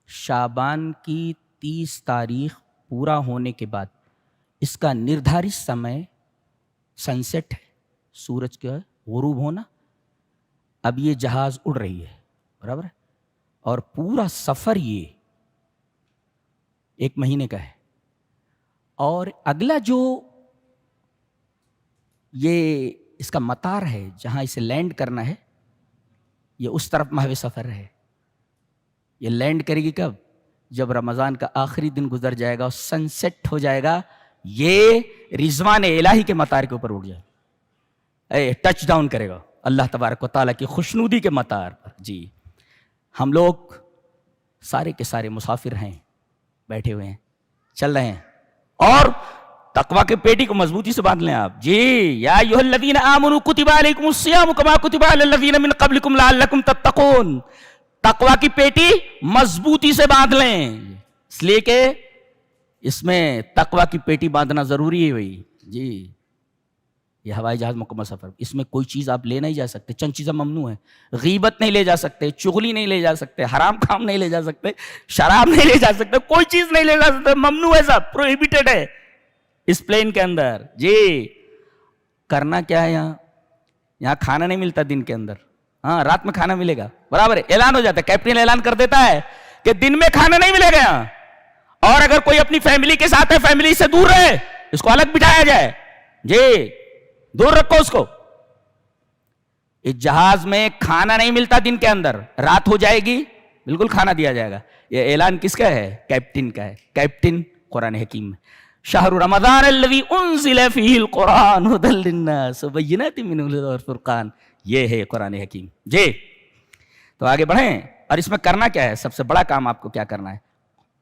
شعبان کی 30 تاریخ پورا ہونے کے بعد. اس کا نردھارت سمے سن سیٹ ہے، سورج کا غروب ہونا. اب یہ جہاز اڑ رہی ہے، برابر ہے، اور پورا سفر یہ 1 مہینے کا ہے. اور اگلا جو یہ اس کا مطار ہے جہاں اسے لینڈ کرنا ہے، یہ اس طرف محو سفر ہے. یہ لینڈ کرے گی کب؟ جب رمضان کا آخری دن گزر جائے گا اور سن سیٹ ہو جائے گا، یہ رضوان الہی کے مطار کے اوپر اڑ جائے، ٹچ ڈاؤن کرے گا اللہ تبارک و تعالیٰ کی خوشنودی کے مطار پر. جی ہم لوگ سارے کے سارے مسافر ہیں، بیٹھے ہوئے ہیں، چل رہے ہیں، اور تقوی کے پیٹی کو مضبوطی سے باندھ لیں آپ. جی یا ایھا الذین آمنوا کتب علیکم الصیام کما کتب علی الذین من قبلکم لعلکم تتقون. تقوی کی پیٹی مضبوطی سے باندھ لیں، اس لیے کہ اس میں تقوی کی پیٹی باندھنا ضروری ہے بھائی. جی یہ ہوائی جہاز مکمل سفر، اس میں کوئی چیز آپ لے نہیں جا سکتے. چند چیزیں ممنوع ہیں. غیبت نہیں لے جا سکتے، چغلی نہیں لے جا سکتے، حرام کام نہیں لے جا سکتے، شراب نہیں لے جا سکتے، کوئی چیز نہیں لے جا سکتے. ممنوع ہے، سب پروہیبٹڈ ہے اس پلین کے اندر. جی کرنا کیا ہے؟ یہاں کھانا نہیں ملتا دن کے اندر، ہاں رات میں کھانا ملے گا. برابر ہے، اعلان ہو جاتا ہے، کیپٹن اعلان کر دیتا ہے کہ دن میں کھانا نہیں ملے گا یہاں، اور اگر کوئی اپنی فیملی کے ساتھ ہے فیملی سے دور رہے، اس کو الگ بٹھایا جائے. جی دور رکھو اس کو. اس جہاز میں کھانا نہیں ملتا دن کے اندر، رات ہو جائے گی بالکل کھانا دیا جائے گا. یہ اعلان کس کا ہے؟ کیپٹن کا ہے. کیپٹن قرآن حکیم میں شہر رمضان الذی انزل فیہ القرآن ھدی للناس وبینات من الھدی والفرقان. یہ ہے قرآن حکیم. جی تو آگے بڑھیں، اور اس میں کرنا کیا ہے؟ سب سے بڑا کام آپ کو کیا کرنا ہے؟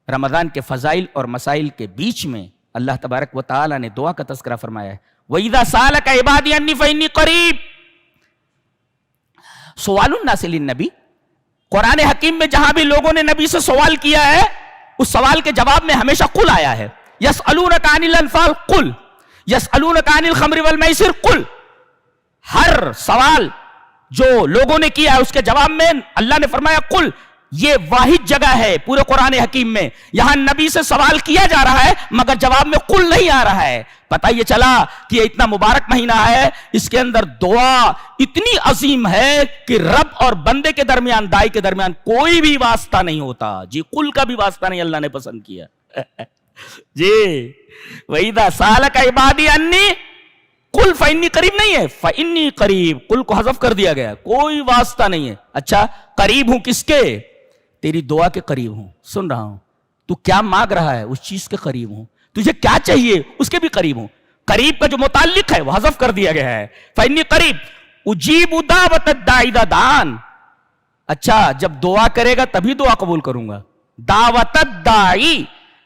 رمضان کے فضائل اور مسائل کے بیچ میں اللہ تبارک و تعالی نے دعا کا تذکرہ فرمایا ہے. وَإِذَا سَأَلَكَ عِبَادِي عَنِّي فَإِنِّي قَرِيبٌ. سوال الناس للنبی. قرآن حکیم میں جہاں بھی لوگوں نے نبی سے سوال کیا ہے، اس سوال کے جواب میں ہمیشہ قل آیا ہے. يَسْأَلُونَكَ عَنِ الْأَنْفَالِ قُلْ يَسْأَلُونَكَ عَنِ الْخَمْرِ وَالْمَيْسِرِ قُلْ. ہر سوال جو لوگوں نے کیا ہے اس کے جواب میں اللہ نے فرمایا قل. یہ واحد جگہ ہے پورے قرآن حکیم میں یہاں نبی سے سوال کیا جا رہا ہے مگر جواب میں قل نہیں آ رہا ہے. پتہ یہ چلا کہ یہ اتنا مبارک مہینہ ہے، اس کے اندر دعا اتنی عظیم ہے کہ رب اور بندے کے درمیان، دائی کے درمیان کوئی بھی واسطہ نہیں ہوتا. جی قل کا بھی واسطہ نہیں اللہ نے پسند کیا. جی وَإِذَا سَأَلَكَ عِبَادِي عَنِّي قُلْ فَإِنِّي قریب نہیں ہے، فَإِنِّي قریب. قل کو حذف کر دیا گیا، کوئی واسطہ نہیں ہے. اچھا قریب ہوں کس کے؟ تیری دعا کے قریب ہوں، سن رہا ہوں. تو کیا مانگ رہا ہے اس چیز کے قریب ہوں. تجھے کیا چاہیے اس کے بھی قریب ہوں. قریب کا جو متعلق ہے وہ حذف کر دیا گیا ہے. فإنی قریب اجیب دعوت الداعی اذا دعان. اچھا جب دعا کرے گا تبھی دعا قبول کروں گا. دعوت الداعی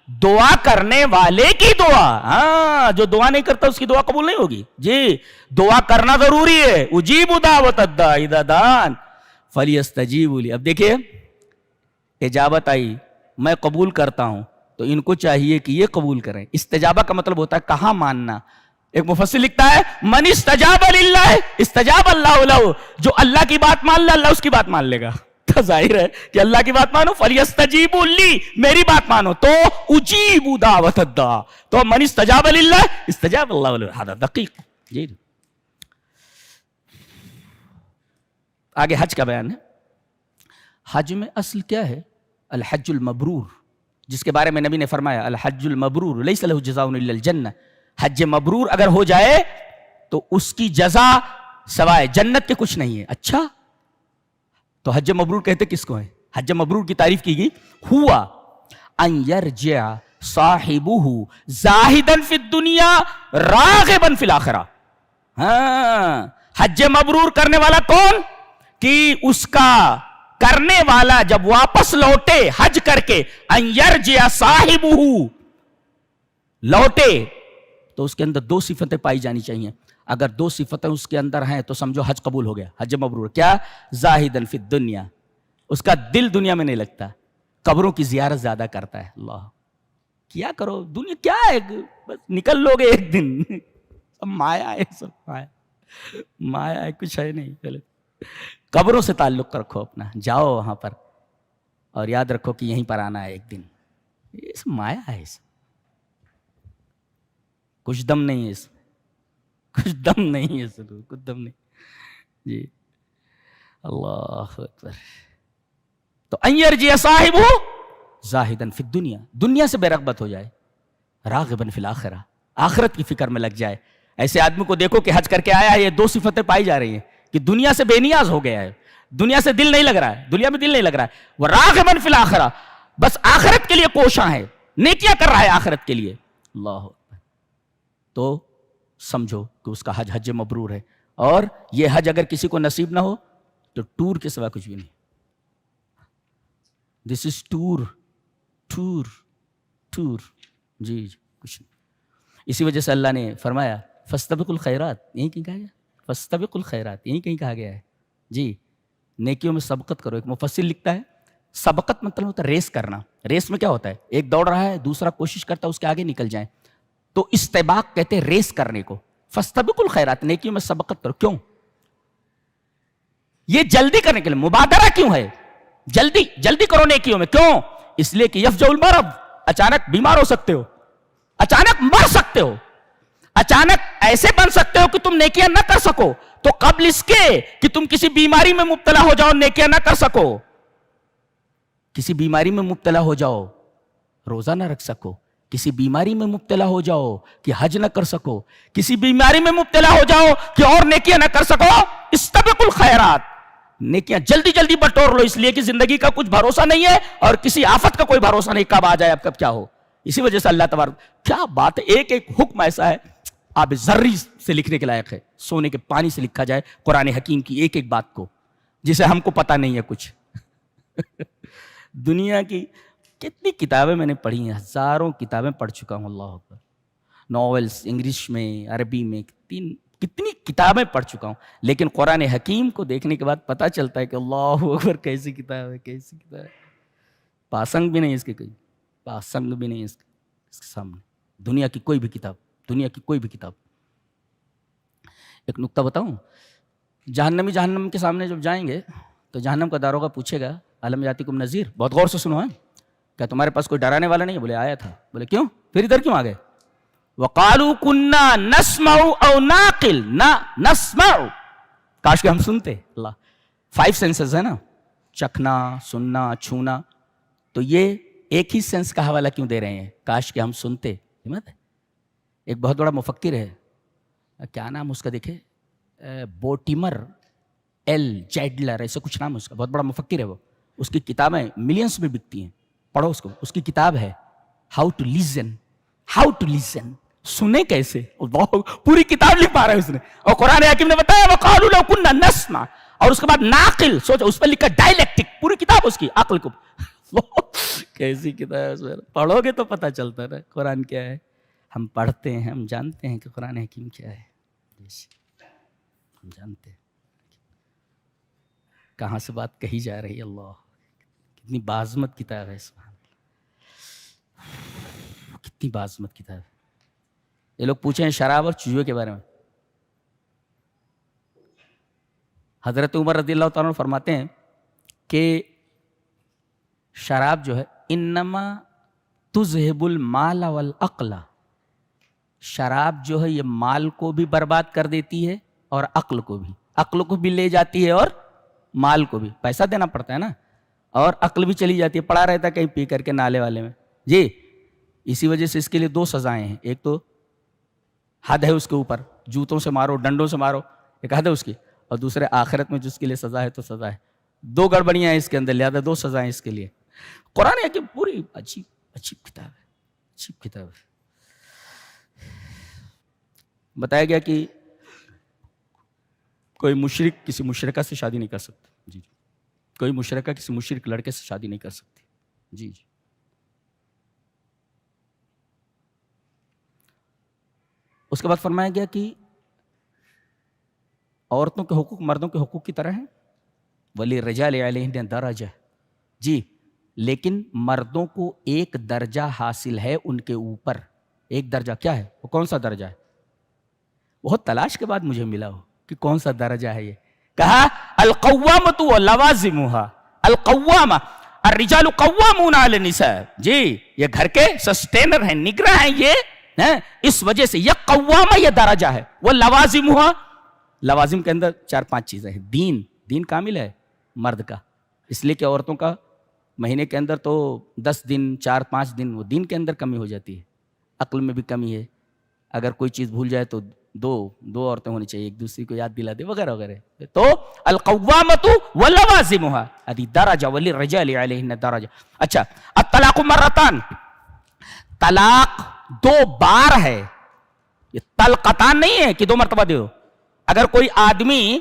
دعا کرنے والے کی دعا. ہاں جو دعا نہیں کرتا اس کی دعا قبول نہیں ہوگی. جی دعا کرنا ضروری ہے. اجیب دعوت الداعی اذا دعان فلیستجیبوا لی. اب دیکھیے اجابت آئی, میں قبول کرتا ہوں, تو ان کو چاہیے کہ یہ قبول کریں. استجابہ کا مطلب ہوتا ہے کہاں ماننا. ایک مفسر لکھتا ہے من استجاب للہ استجاب اللہ لہ. جو اللہ کی بات مان لے اللہ اس کی بات مان لے گا. تو ظاہر ہے کہ اللہ کی بات مانو, فلیستجیبوا لی میری بات مانو, تو اجیب دعوت الداع. تو من استجاب للہ استجاب اللہ لہ. ہذا دقیق. جی آگے حج کا بیان ہے. حج میں اصل کیا ہے؟ الحج المبرور, جس کے بارے میں نبی نے فرمایا الحج المبرور لیس لہ جزاء الا الجنہ. حج مبرور اگر ہو جائے تو اس کی جزا سوائے جنت کے کچھ نہیں ہے. اچھا تو حج مبرور کہتے کس کو ہے؟ حج مبرور کی تعریف کی گئی ہوا ان یرجع صاحبہ زاہدا فی الدنیا راغبا فی الاخرہ. ہاں حج مبرور کرنے والا کون؟ کہ اس کا کرنے والا جب واپس لوٹے حج کر کے, ان یرجع صاحبہ لوٹے, تو اس کے اندر دو صفتیں پائی جانی چاہیے. اگر دو صفتیں اس کے اندر ہیں تو سمجھو حج قبول ہو گیا, حج مبرور. کیا؟ زاہدن فی الدنیا, اس کا دل دنیا میں نہیں لگتا, قبروں کی زیارت زیادہ کرتا ہے. اللہ کیا کرو, دنیا کیا ہے, بس نکل لو گے ایک دن. سب مایا ہے, سب مایا ہے, کچھ ہے نہیں. قبروں سے تعلق رکھو اپنا, جاؤ وہاں پر اور یاد رکھو کہ یہیں پر آنا ہے ایک دن. یہ سب مایا ہے, کچھ دم نہیں ہے اس میں, کچھ دم نہیں ہے, کچھ دم نہیں. جی اللہ اکبر. تو ان یرجع صاحبہ زاہدا فی الدنیا, دنیا سے بے رغبت ہو جائے, راغبا فی الاخرہ, آخرت کی فکر میں لگ جائے. ایسے آدمی کو دیکھو کہ حج کر کے آیا ہے, یہ دو صفتیں پائی جا رہی ہیں کہ دنیا سے بے نیاز ہو گیا ہے, دنیا سے دل نہیں لگ رہا ہے, دنیا میں دل نہیں لگ رہا ہے. وہ راغبا فی الاخرہ, بس آخرت کے لیے کوشاں ہے, نیکیاں کر رہا ہے آخرت کے لیے. اللہ تو سمجھو کہ اس کا حج حج مبرور ہے. اور یہ حج اگر کسی کو نصیب نہ ہو تو ٹور کے سوا کچھ بھی نہیں. دس از ٹور, ٹور, ٹور. جی کچھ نہیں. اسی وجہ سے اللہ نے فرمایا فاستبقوا الخیرات, یہیں کہیں کہا گیا, فاستبقوا الخیرات یہیں کہیں کہا گیا ہے. جی نیکیوں میں سبقت کرو. ایک مفسر لکھتا ہے سبقت مطلب ہوتا ہے ریس کرنا. ریس میں کیا ہوتا ہے, ایک دوڑ رہا ہے, دوسرا کوشش کرتا ہے اس کے آگے نکل جائیں, تو استباق کہتے ہیں ریس کرنے کو. فاستبقوا الخیرات, نیکیوں میں سبقت کرو. کیوں؟ یہ جلدی کرنے کے لیے, مبادرہ کیوں ہے, جلدی جلدی کرو نیکیوں میں. کیوں؟ اس لیے کہ یفجع المرض, اچانک بیمار ہو سکتے ہو, اچانک مر سکتے ہو, اچانک ایسے بن سکتے ہو کہ تم نیکیاں نہ کر سکو. تو قبل اس کے کہ تم کسی بیماری میں مبتلا ہو جاؤ, نیکیاں نہ کر سکو, کسی بیماری میں مبتلا ہو جاؤ, روزہ نہ رکھ سکو, کسی بیماری میں مبتلا ہو جاؤ کہ حج نہ کر سکو, کسی بیماری میں مبتلا ہو جاؤ کہ اور نیکیاں نہ کر سکو, استبقوا الخیرات, نیکیاں جلدی جلدی بٹور لو. اس لیے کہ زندگی کا کچھ بھروسہ نہیں ہے اور کسی آفت کا کوئی بھروسہ نہیں, کب آ جائے اب کب کیا ہو. اسی وجہ سے اللہ تبارک, کیا بات ہے, ایک ایک حکم ایسا ہے آپ ذری سے لکھنے کے لائق ہے, سونے کے پانی سے لکھا جائے قرآن حکیم کی ایک ایک بات کو, جسے ہم کو پتہ نہیں ہے کچھ. دنیا کی کتنی کتابیں میں نے پڑھی ہیں, ہزاروں کتابیں پڑھ چکا ہوں. اللہ اکبر, ناولس انگلش میں, عربی میں, کتنی کتابیں پڑھ چکا ہوں, لیکن قرآن حکیم کو دیکھنے کے بعد پتہ چلتا ہے کہ اللہ اکبر کیسی کتاب ہے, کیسی کتاب ہے. پاسنگ بھی نہیں اس کے, کوئی پاسنگ بھی نہیں اس کے سامنے. دنیا کی کوئی بھی کتاب, دنیا کی کوئی بھی کتاب. ایک نکتہ بتاؤں, جہنمی جہنم کے سامنے جب جائیں گے تو جہنم کا داروغہ پوچھے گا الم یاتکم نذیر, بہت غور سے سنو, کیا تمہارے پاس کوئی ڈرانے والا نہیں ہے؟ بولے آیا تھا. بولے کیوں, پھر ادھر کیوں آ گئے؟ وقالوا كنا نسمع او ناقل, نہ نسمع, کاش کہ ہم سنتے. اللہ 5 سینسز ہے نا, چکھنا, سننا, چھونا, تو یہ ایک ہی سینس کا حوالہ کیوں دے رہے ہیں, کاش کہ ہم سنتے. ایک بہت بڑا مفکر ہے, کیا نام اس کا دیکھے, بوٹیمر ایل جیڈلر, ایسے کچھ نام اس کا, بہت بڑا مفکر ہے وہ. اس کی کتابیں ملینس میں بکتی ہیں, پڑھو اس کو. اس کی کتاب ہے how to listen, how to listen, سنے کیسے؟ پوری کتاب لکھ پا رہا ہے اس نے. اور قرآن حکیم نے بتایا وَقَالُوا لَوْ كُنَّا نَسْمَعُ, اور اس کے بعد ناقل, سوچو اس پر لکھا ڈائلیکٹک, پوری کتاب اس کی عقل کو. کیسی کتاب ہے, پڑھو گے تو پتہ چلتا ہے قرآن کیا ہے. ہم پڑھتے ہیں, ہم جانتے ہیں کہ قرآن حکیم کیا ہے, ہم جانتے ہیں کہاں سے بات کہی جا رہی ہے. اللہ کتنی باعظمت کتاب ہے, سبحان اللہ, کتنی باعظمت کتاب ہے. یہ لوگ پوچھیں شراب اور چوہے کے بارے میں. حضرت عمر رضی اللہ تعالیٰ عنہ فرماتے ہیں کہ شراب جو ہے انما تذہب المال والعقل, شراب جو ہے یہ مال کو بھی برباد کر دیتی ہے اور عقل کو بھی لے جاتی ہے اور مال کو بھی, پیسہ دینا پڑتا ہے نا, اور عقل بھی چلی جاتی ہے. پڑا رہتا ہے کہیں پی کر کے نالے والے میں. جی اسی وجہ سے اس کے لیے 2 سزائیں ہیں. ایک تو حد ہے اس کے اوپر, جوتوں سے مارو, ڈنڈوں سے مارو, ایک حد ہے اس کی, اور دوسرے آخرت میں جس کے لیے سزا ہے تو سزا ہے. 2 گڑبڑیاں ہیں اس کے اندر, لہذا 2 سزائیں اس کے لیے. قرآن ہے کہ پوری عجیب کتاب ہے, عجیب کتاب ہے. بتایا گیا کہ کوئی مشرک کسی مشرکہ سے شادی نہیں کر سکتا. جی کوئی مشرکہ کسی مشرک لڑکے سے شادی نہیں کر سکتی. جی اس کے بعد فرمایا گیا کہ عورتوں کے حقوق مردوں کے حقوق کی طرح ہیں. وَلِلرِّجَالِ عَلَيْهِنَّ دَرَجَةٌ, جی لیکن مردوں کو ایک درجہ حاصل ہے ان کے اوپر. ایک درجہ کیا ہے, وہ کون سا درجہ ہے؟ بہت تلاش کے بعد مجھے ملا ہو کہ کون سا درجہ ہے. یہ کہا القوامۃ ولوازمھا, القوامہ الرجال قوامون علی النساء. جی یہ گھر کے سسٹینر ہیں, نگراں ہیں یہ, اس وجہ سے یہ قوامہ یہ درجہ ہے. وہ لوازمھا, لوازم کے اندر 4-5 چیزیں ہیں. دین کامل ہے مرد کا, اس لیے کہ عورتوں کا مہینے کے اندر تو 10 دن 4-5 دن وہ دین کے اندر کمی ہو جاتی ہے. عقل میں بھی کمی ہے, اگر کوئی چیز بھول جائے تو دو عورتیں ہونی چاہیے, ایک دوسری کو یاد دلا دے وغیرہ وغیرہ. تو القوامۃ ولوازمھا ادی درجہ وللرجال علیہن درجہ. اچھا الطلاق مرتان, طلاق 2 بار ہے, یہ طلقتان نہیں ہے کہ 2 مرتبہ دے. اگر کوئی آدمی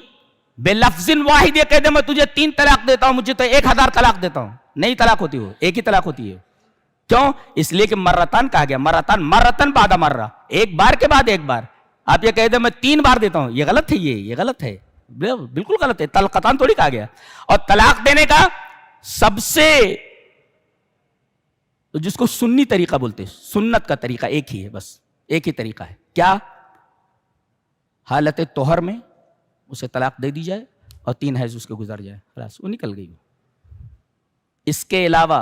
بے لفظ واحد یہ کہہ دے میں تجھے 3 طلاق دیتا ہوں, مجھے تو 1000 طلاق دیتا ہوں, نہیں طلاق ہوتی, ہو ایک ہی طلاق ہوتی ہے. کیوں؟ اس لیے کہ مرتان کہا گیا, مرتان بعد مرہ, ایک بار کے بعد ایک بار. آپ یہ کہہ دیں میں 3 بار دیتا ہوں, یہ غلط ہے, یہ غلط ہے, بالکل غلط ہے. طلقتان تھوڑی کہا گیا. اور طلاق دینے کا سب سے جس کو سنی طریقہ بولتے, سنت کا طریقہ ایک ہی ہے, بس ایک ہی طریقہ ہے. کیا؟ حالت طہر میں اسے طلاق دے دی جائے اور 3 حیض اس کے گزر جائے, خلاص وہ نکل گئی. اس کے علاوہ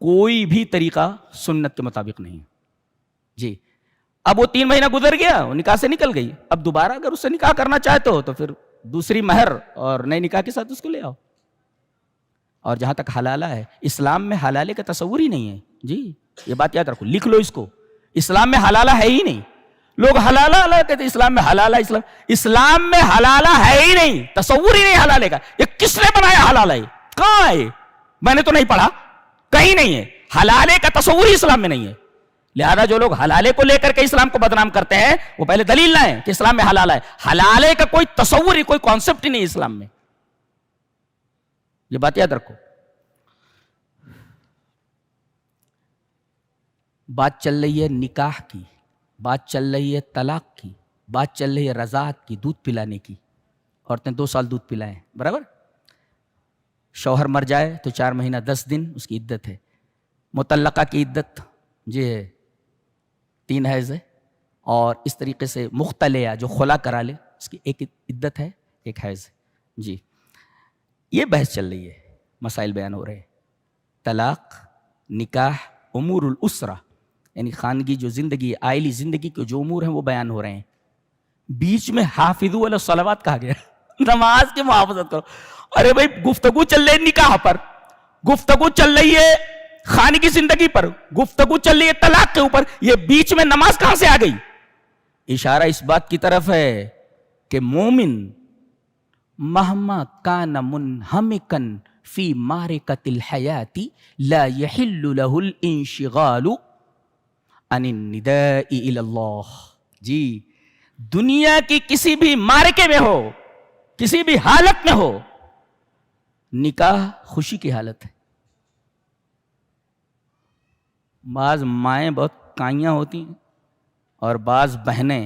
کوئی بھی طریقہ سنت کے مطابق نہیں. جی اب وہ 3 مہینہ گزر گیا, وہ نکاح سے نکل گئی, اب دوبارہ اگر اس سے نکاح کرنا چاہے تو پھر دوسری مہر اور نئے نکاح کے ساتھ اس کو لے آؤ. اور جہاں تک حلالہ ہے, اسلام میں حلالے کا تصور ہی نہیں ہے. جی یہ بات یاد رکھو, لکھ لو اس کو, اسلام میں حلالہ ہے ہی نہیں. لوگ حلالہ کہتے اسلام میں حلالہ, اسلام میں حلالہ ہے ہی نہیں, تصور ہی نہیں حلالے کا. یہ کس نے بنایا حلالہ؟ کہاں ہے؟ میں نے تو نہیں پڑھا, کہیں نہیں ہے. حلالے کا تصور ہی اسلام میں نہیں ہے. لہذا جو لوگ حلالے کو لے کر کے اسلام کو بدنام کرتے ہیں وہ پہلے دلیل لائیں کہ اسلام میں حلالہ ہے. حلالے کا کوئی تصور ہی, کوئی کانسیپٹ ہی نہیں اسلام میں. یہ بات یاد رکھو. بات چل رہی ہے نکاح کی, بات چل رہی ہے طلاق کی, بات چل رہی ہے رضاعت کی, دودھ پلانے کی. عورتیں 2 سال دودھ پلائیں, برابر. شوہر مر جائے تو 4 مہینہ 10 دن اس کی عدت ہے. مطلقہ کی عدت جی ہے 3 حیض ہے. اور اس طریقے سے مختلعہ جو خلا کرا لے اس کی ایک عدت ہے, 1 حیض ہے. جی یہ بحث چل رہی ہے, مسائل بیان ہو رہے ہیں. طلاق, نکاح, امور الاسرہ یعنی خاندگی جو زندگی, آئلی زندگی کے جو امور ہیں وہ بیان ہو رہے ہیں. بیچ میں حافظوا علی الصلوات کہا گیا, نماز کی محافظت کرو. ارے بھائی گفتگو چل رہی ہے نکاح پر, گفتگو چل رہی ہے خاندگی زندگی پر, گفتگو چل رہی ہے طلاق کے اوپر, یہ بیچ میں نماز کہاں سے آ گئی؟ اشارہ اس بات کی طرف ہے کہ مومن مہما کان منہمکن فی معرکۃ الحیات لا یحل له الانشغال عن النداء الی اللہ. جی دنیا کی کسی بھی معرکے میں ہو, کسی بھی حالت میں ہو, نکاح خوشی کی حالت ہے. بعض مائیں بہت کائیاں ہوتی ہیں اور بعض بہنیں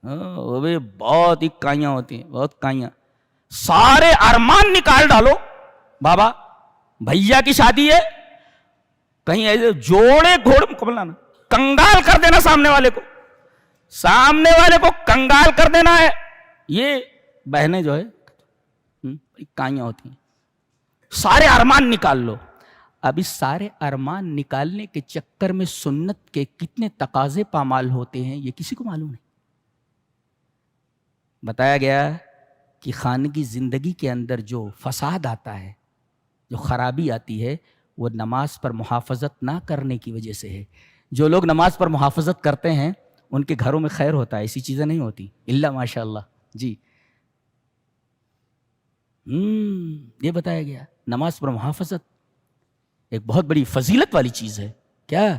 وہ بھی بہت ہی کائیاں ہوتی ہیں, بہت کائیاں. سارے ارمان نکال ڈالو بابا, بھیا کی شادی ہے, کہیں ایسے جوڑے گھوڑے مقابلہ نا, کنگال کر دینا سامنے والے کو کنگال کر دینا ہے. یہ بہنیں جو ہے کائیاں ہوتی ہیں. سارے ارمان نکال لو. اب اس سارے ارمان نکالنے کے چکر میں سنت کے کتنے تقاضے پامال ہوتے ہیں یہ کسی کو معلوم نہیں. بتایا گیا کہ خانگی زندگی کے اندر جو فساد آتا ہے, جو خرابی آتی ہے, وہ نماز پر محافظت نہ کرنے کی وجہ سے ہے. جو لوگ نماز پر محافظت کرتے ہیں ان کے گھروں میں خیر ہوتا ہے, ایسی چیزیں نہیں ہوتی الا ماشاء اللہ. جی یہ بتایا گیا نماز پر محافظت ایک بہت بڑی فضیلت والی چیز ہے. کیا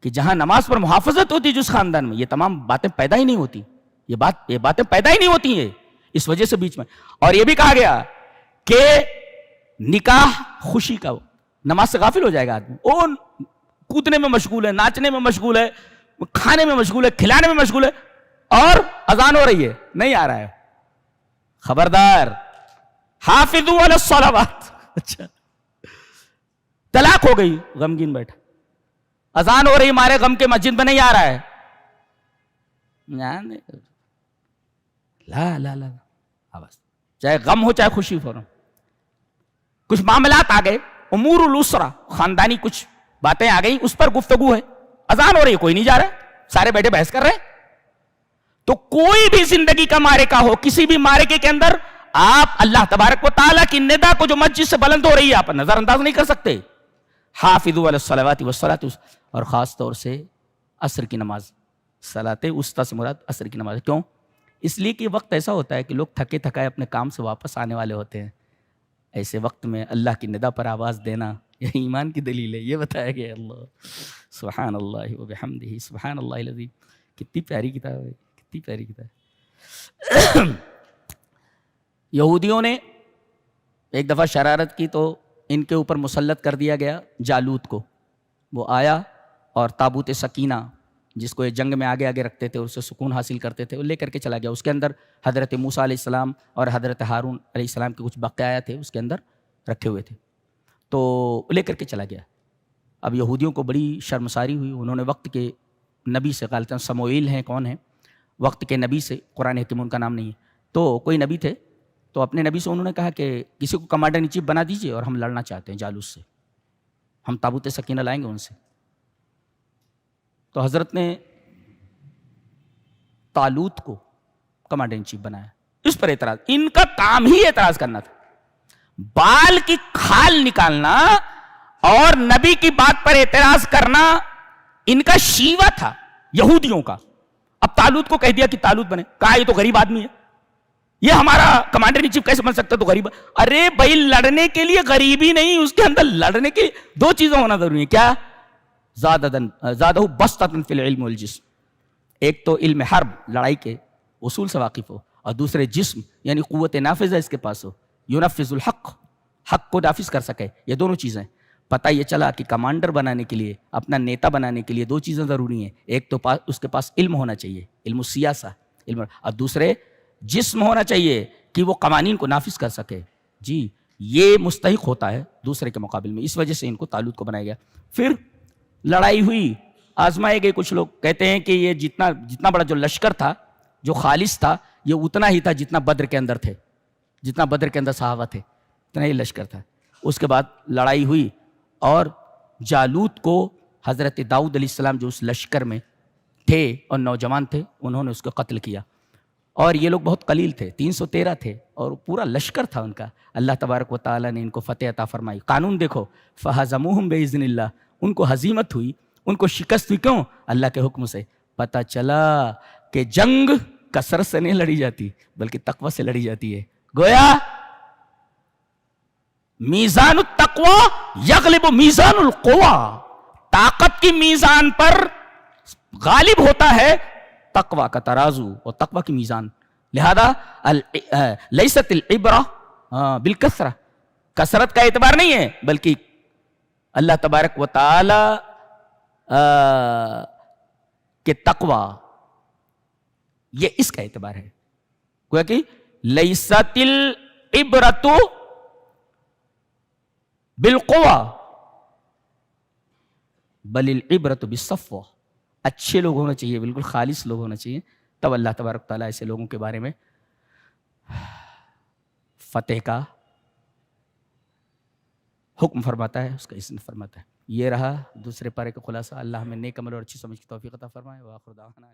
کہ جہاں نماز پر محافظت ہوتی جس خاندان میں, یہ تمام باتیں پیدا ہی نہیں ہوتی. یہ باتیں پیدا ہی نہیں ہوتی ہیں اس وجہ سے بیچ میں. اور یہ بھی کہا گیا کہ نکاح خوشی کا, نماز سے غافل ہو جائے گا آدمی, وہ کودنے میں مشغول ہے, ناچنے میں مشغول ہے, کھانے میں مشغول ہے, کھلانے میں مشغول ہے, اور اذان ہو رہی ہے نہیں آ رہا ہے. خبردار, حافظوا علی الصلوات. اچھا طلاق ہو گئی, غمگین بیٹھا, اذان ہو رہی, مارے غم کے مسجد میں نہیں آ رہا ہے. لا لا لا بس, چاہے غم ہو چاہے خوشی ہو. کچھ معاملات آ گئے, امور الاسرہ, خاندانی کچھ باتیں آ گئی, اس پر گفتگو ہے. اذان ہو رہی ہے, کوئی نہیں جا رہا, سارے بیٹھے بحث کر رہے ہیں. تو کوئی بھی زندگی کا معرکہ ہو, کسی بھی معرکے کے اندر آپ اللہ تبارک و تعالیٰ کی ندا کو جو مسجد سے بلند ہو رہی ہے آپ نظر انداز نہیں کر سکتے. حافظوا علی الصلوات والصلاۃ, اور خاص طور سے عصر کی نماز, صلاۃ وسطیٰ سے مراد عصر کی نماز. کیوں؟ اس لیے کہ وقت ایسا ہوتا ہے کہ لوگ تھکے تھکائے اپنے کام سے واپس آنے والے ہوتے ہیں. ایسے وقت میں اللہ کی ندا پر آواز دینا یہ ایمان کی دلیل ہے. یہ بتایا گیا. اللہ سبحان اللہ وبحمدہ سبحان اللہ العظیم. کتنی پیاری کتاب ہے, کتنی پیاری کتاب. یہودیوں نے ایک دفعہ شرارت کی تو ان کے اوپر مسلط کر دیا گیا جالوت کو. وہ آیا اور تابوت سکینہ, جس کو یہ جنگ میں آگے آگے رکھتے تھے اور اس سے سکون حاصل کرتے تھے, وہ لے کر کے چلا گیا. اس کے اندر حضرت موسیٰ علیہ السلام اور حضرت ہارون علیہ السلام کے کچھ بقایا تھے اس کے اندر رکھے ہوئے تھے, تو لے کر کے چلا گیا. اب یہودیوں کو بڑی شرمساری ہوئی. انہوں نے وقت کے نبی سے, غالباً سموئیل ہیں, کون ہیں وقت کے نبی سے, قرآن حکیم ان کا نام نہیں ہے, تو کوئی نبی تھے, تو اپنے نبی سے انہوں نے کہا کہ کسی کو کمانڈر ان چیف بنا دیجیے اور ہم لڑنا چاہتے ہیں جالوت سے, ہم تابوت سکینہ لائیں گے ان سے. تو حضرت نے طالوت کو کمانڈر ان چیف بنایا. اس پر اعتراض, ان کا کام ہی اعتراض کرنا تھا, بال کی کھال نکالنا اور نبی کی بات پر اعتراض کرنا ان کا شیوا تھا یہودیوں کا. اب طالوت کو کہہ دیا کہ طالوت بنے, کہا یہ تو غریب آدمی ہے, یہ ہمارا کمانڈر ان چیف کیسے بن سکتا, تو غریب. ارے بھائی لڑنے کے لیے غریبی نہیں, اس کے اندر لڑنے کے لیے دو چیزیں ہونا ضروری ہے. کیا؟ زادہ بسطۃ فی العلم والجسم. ایک تو علم حرب, لڑائی کے اصول سے واقف ہو, اور دوسرے جسم یعنی قوت نافذہ اس کے پاس ہو, ینفذ الحق, حق کو نافذ کر سکے. یہ دونوں چیزیں. پتہ یہ چلا کہ کمانڈر بنانے کے لیے, اپنا نیتا بنانے کے لیے دو چیزیں ضروری ہیں. ایک تو اس کے پاس علم ہونا چاہیے, علم السیاسہ, علم, اور دوسرے جسم ہونا چاہیے کہ وہ قوانین کو نافذ کر سکے. جی یہ مستحق ہوتا ہے دوسرے کے مقابل میں. اس وجہ سے ان کو طالوت کو بنایا گیا. پھر لڑائی ہوئی, آزمائے گئے. کچھ لوگ کہتے ہیں کہ یہ جتنا بڑا جو لشکر تھا, جو خالص تھا, یہ اتنا ہی تھا جتنا بدر کے اندر تھے, جتنا بدر کے اندر صحابہ تھے, اتنا ہی لشکر تھا. اس کے بعد لڑائی ہوئی اور جالوت کو حضرت داؤد علیہ السلام جو اس لشکر میں تھے اور نوجوان تھے, انہوں نے اس کو قتل کیا. اور یہ لوگ بہت قلیل تھے, 313 تھے, اور پورا لشکر تھا ان کا. اللہ تبارک و تعالیٰ نے ان کو فتح عطا فرمائی. قانون دیکھو, فہزموہم بإذن اللہ, ان کو ہزیمت ہوئی, ان کو شکست ہوئی. کیوں؟ اللہ کے حکم سے. پتہ چلا کہ جنگ کثرت سے نہیں لڑی جاتی بلکہ تقوی سے لڑی جاتی ہے. گویا میزان التقوی یغلب میزان القوی, طاقت کی میزان پر غالب ہوتا ہے تقوی کا ترازو اور تقوی کی میزان. لہذا لیست العبرہ بالکثرہ، کثرت کا اعتبار نہیں ہے، بلکہ اللہ تبارک و تعالی کے تقوی یہ اس کا اعتبار ہے. گویا کہ لیست العبرۃ بالقوہ بل العبرۃ بالصفوہ. اچھے لوگ ہونا چاہیے، بالکل خالص لوگ ہونا چاہیے، تب اللہ تبارک تعالیٰ ایسے لوگوں کے بارے میں فتح کا حکم فرماتا ہے، اس کا اذن فرماتا ہے. یہ رہا دوسرے پارے کا خلاصہ. اللہ ہمیں نیک عمل اور اچھی سمجھ کی توفیق عطا فرمائے. وآخر دعوانا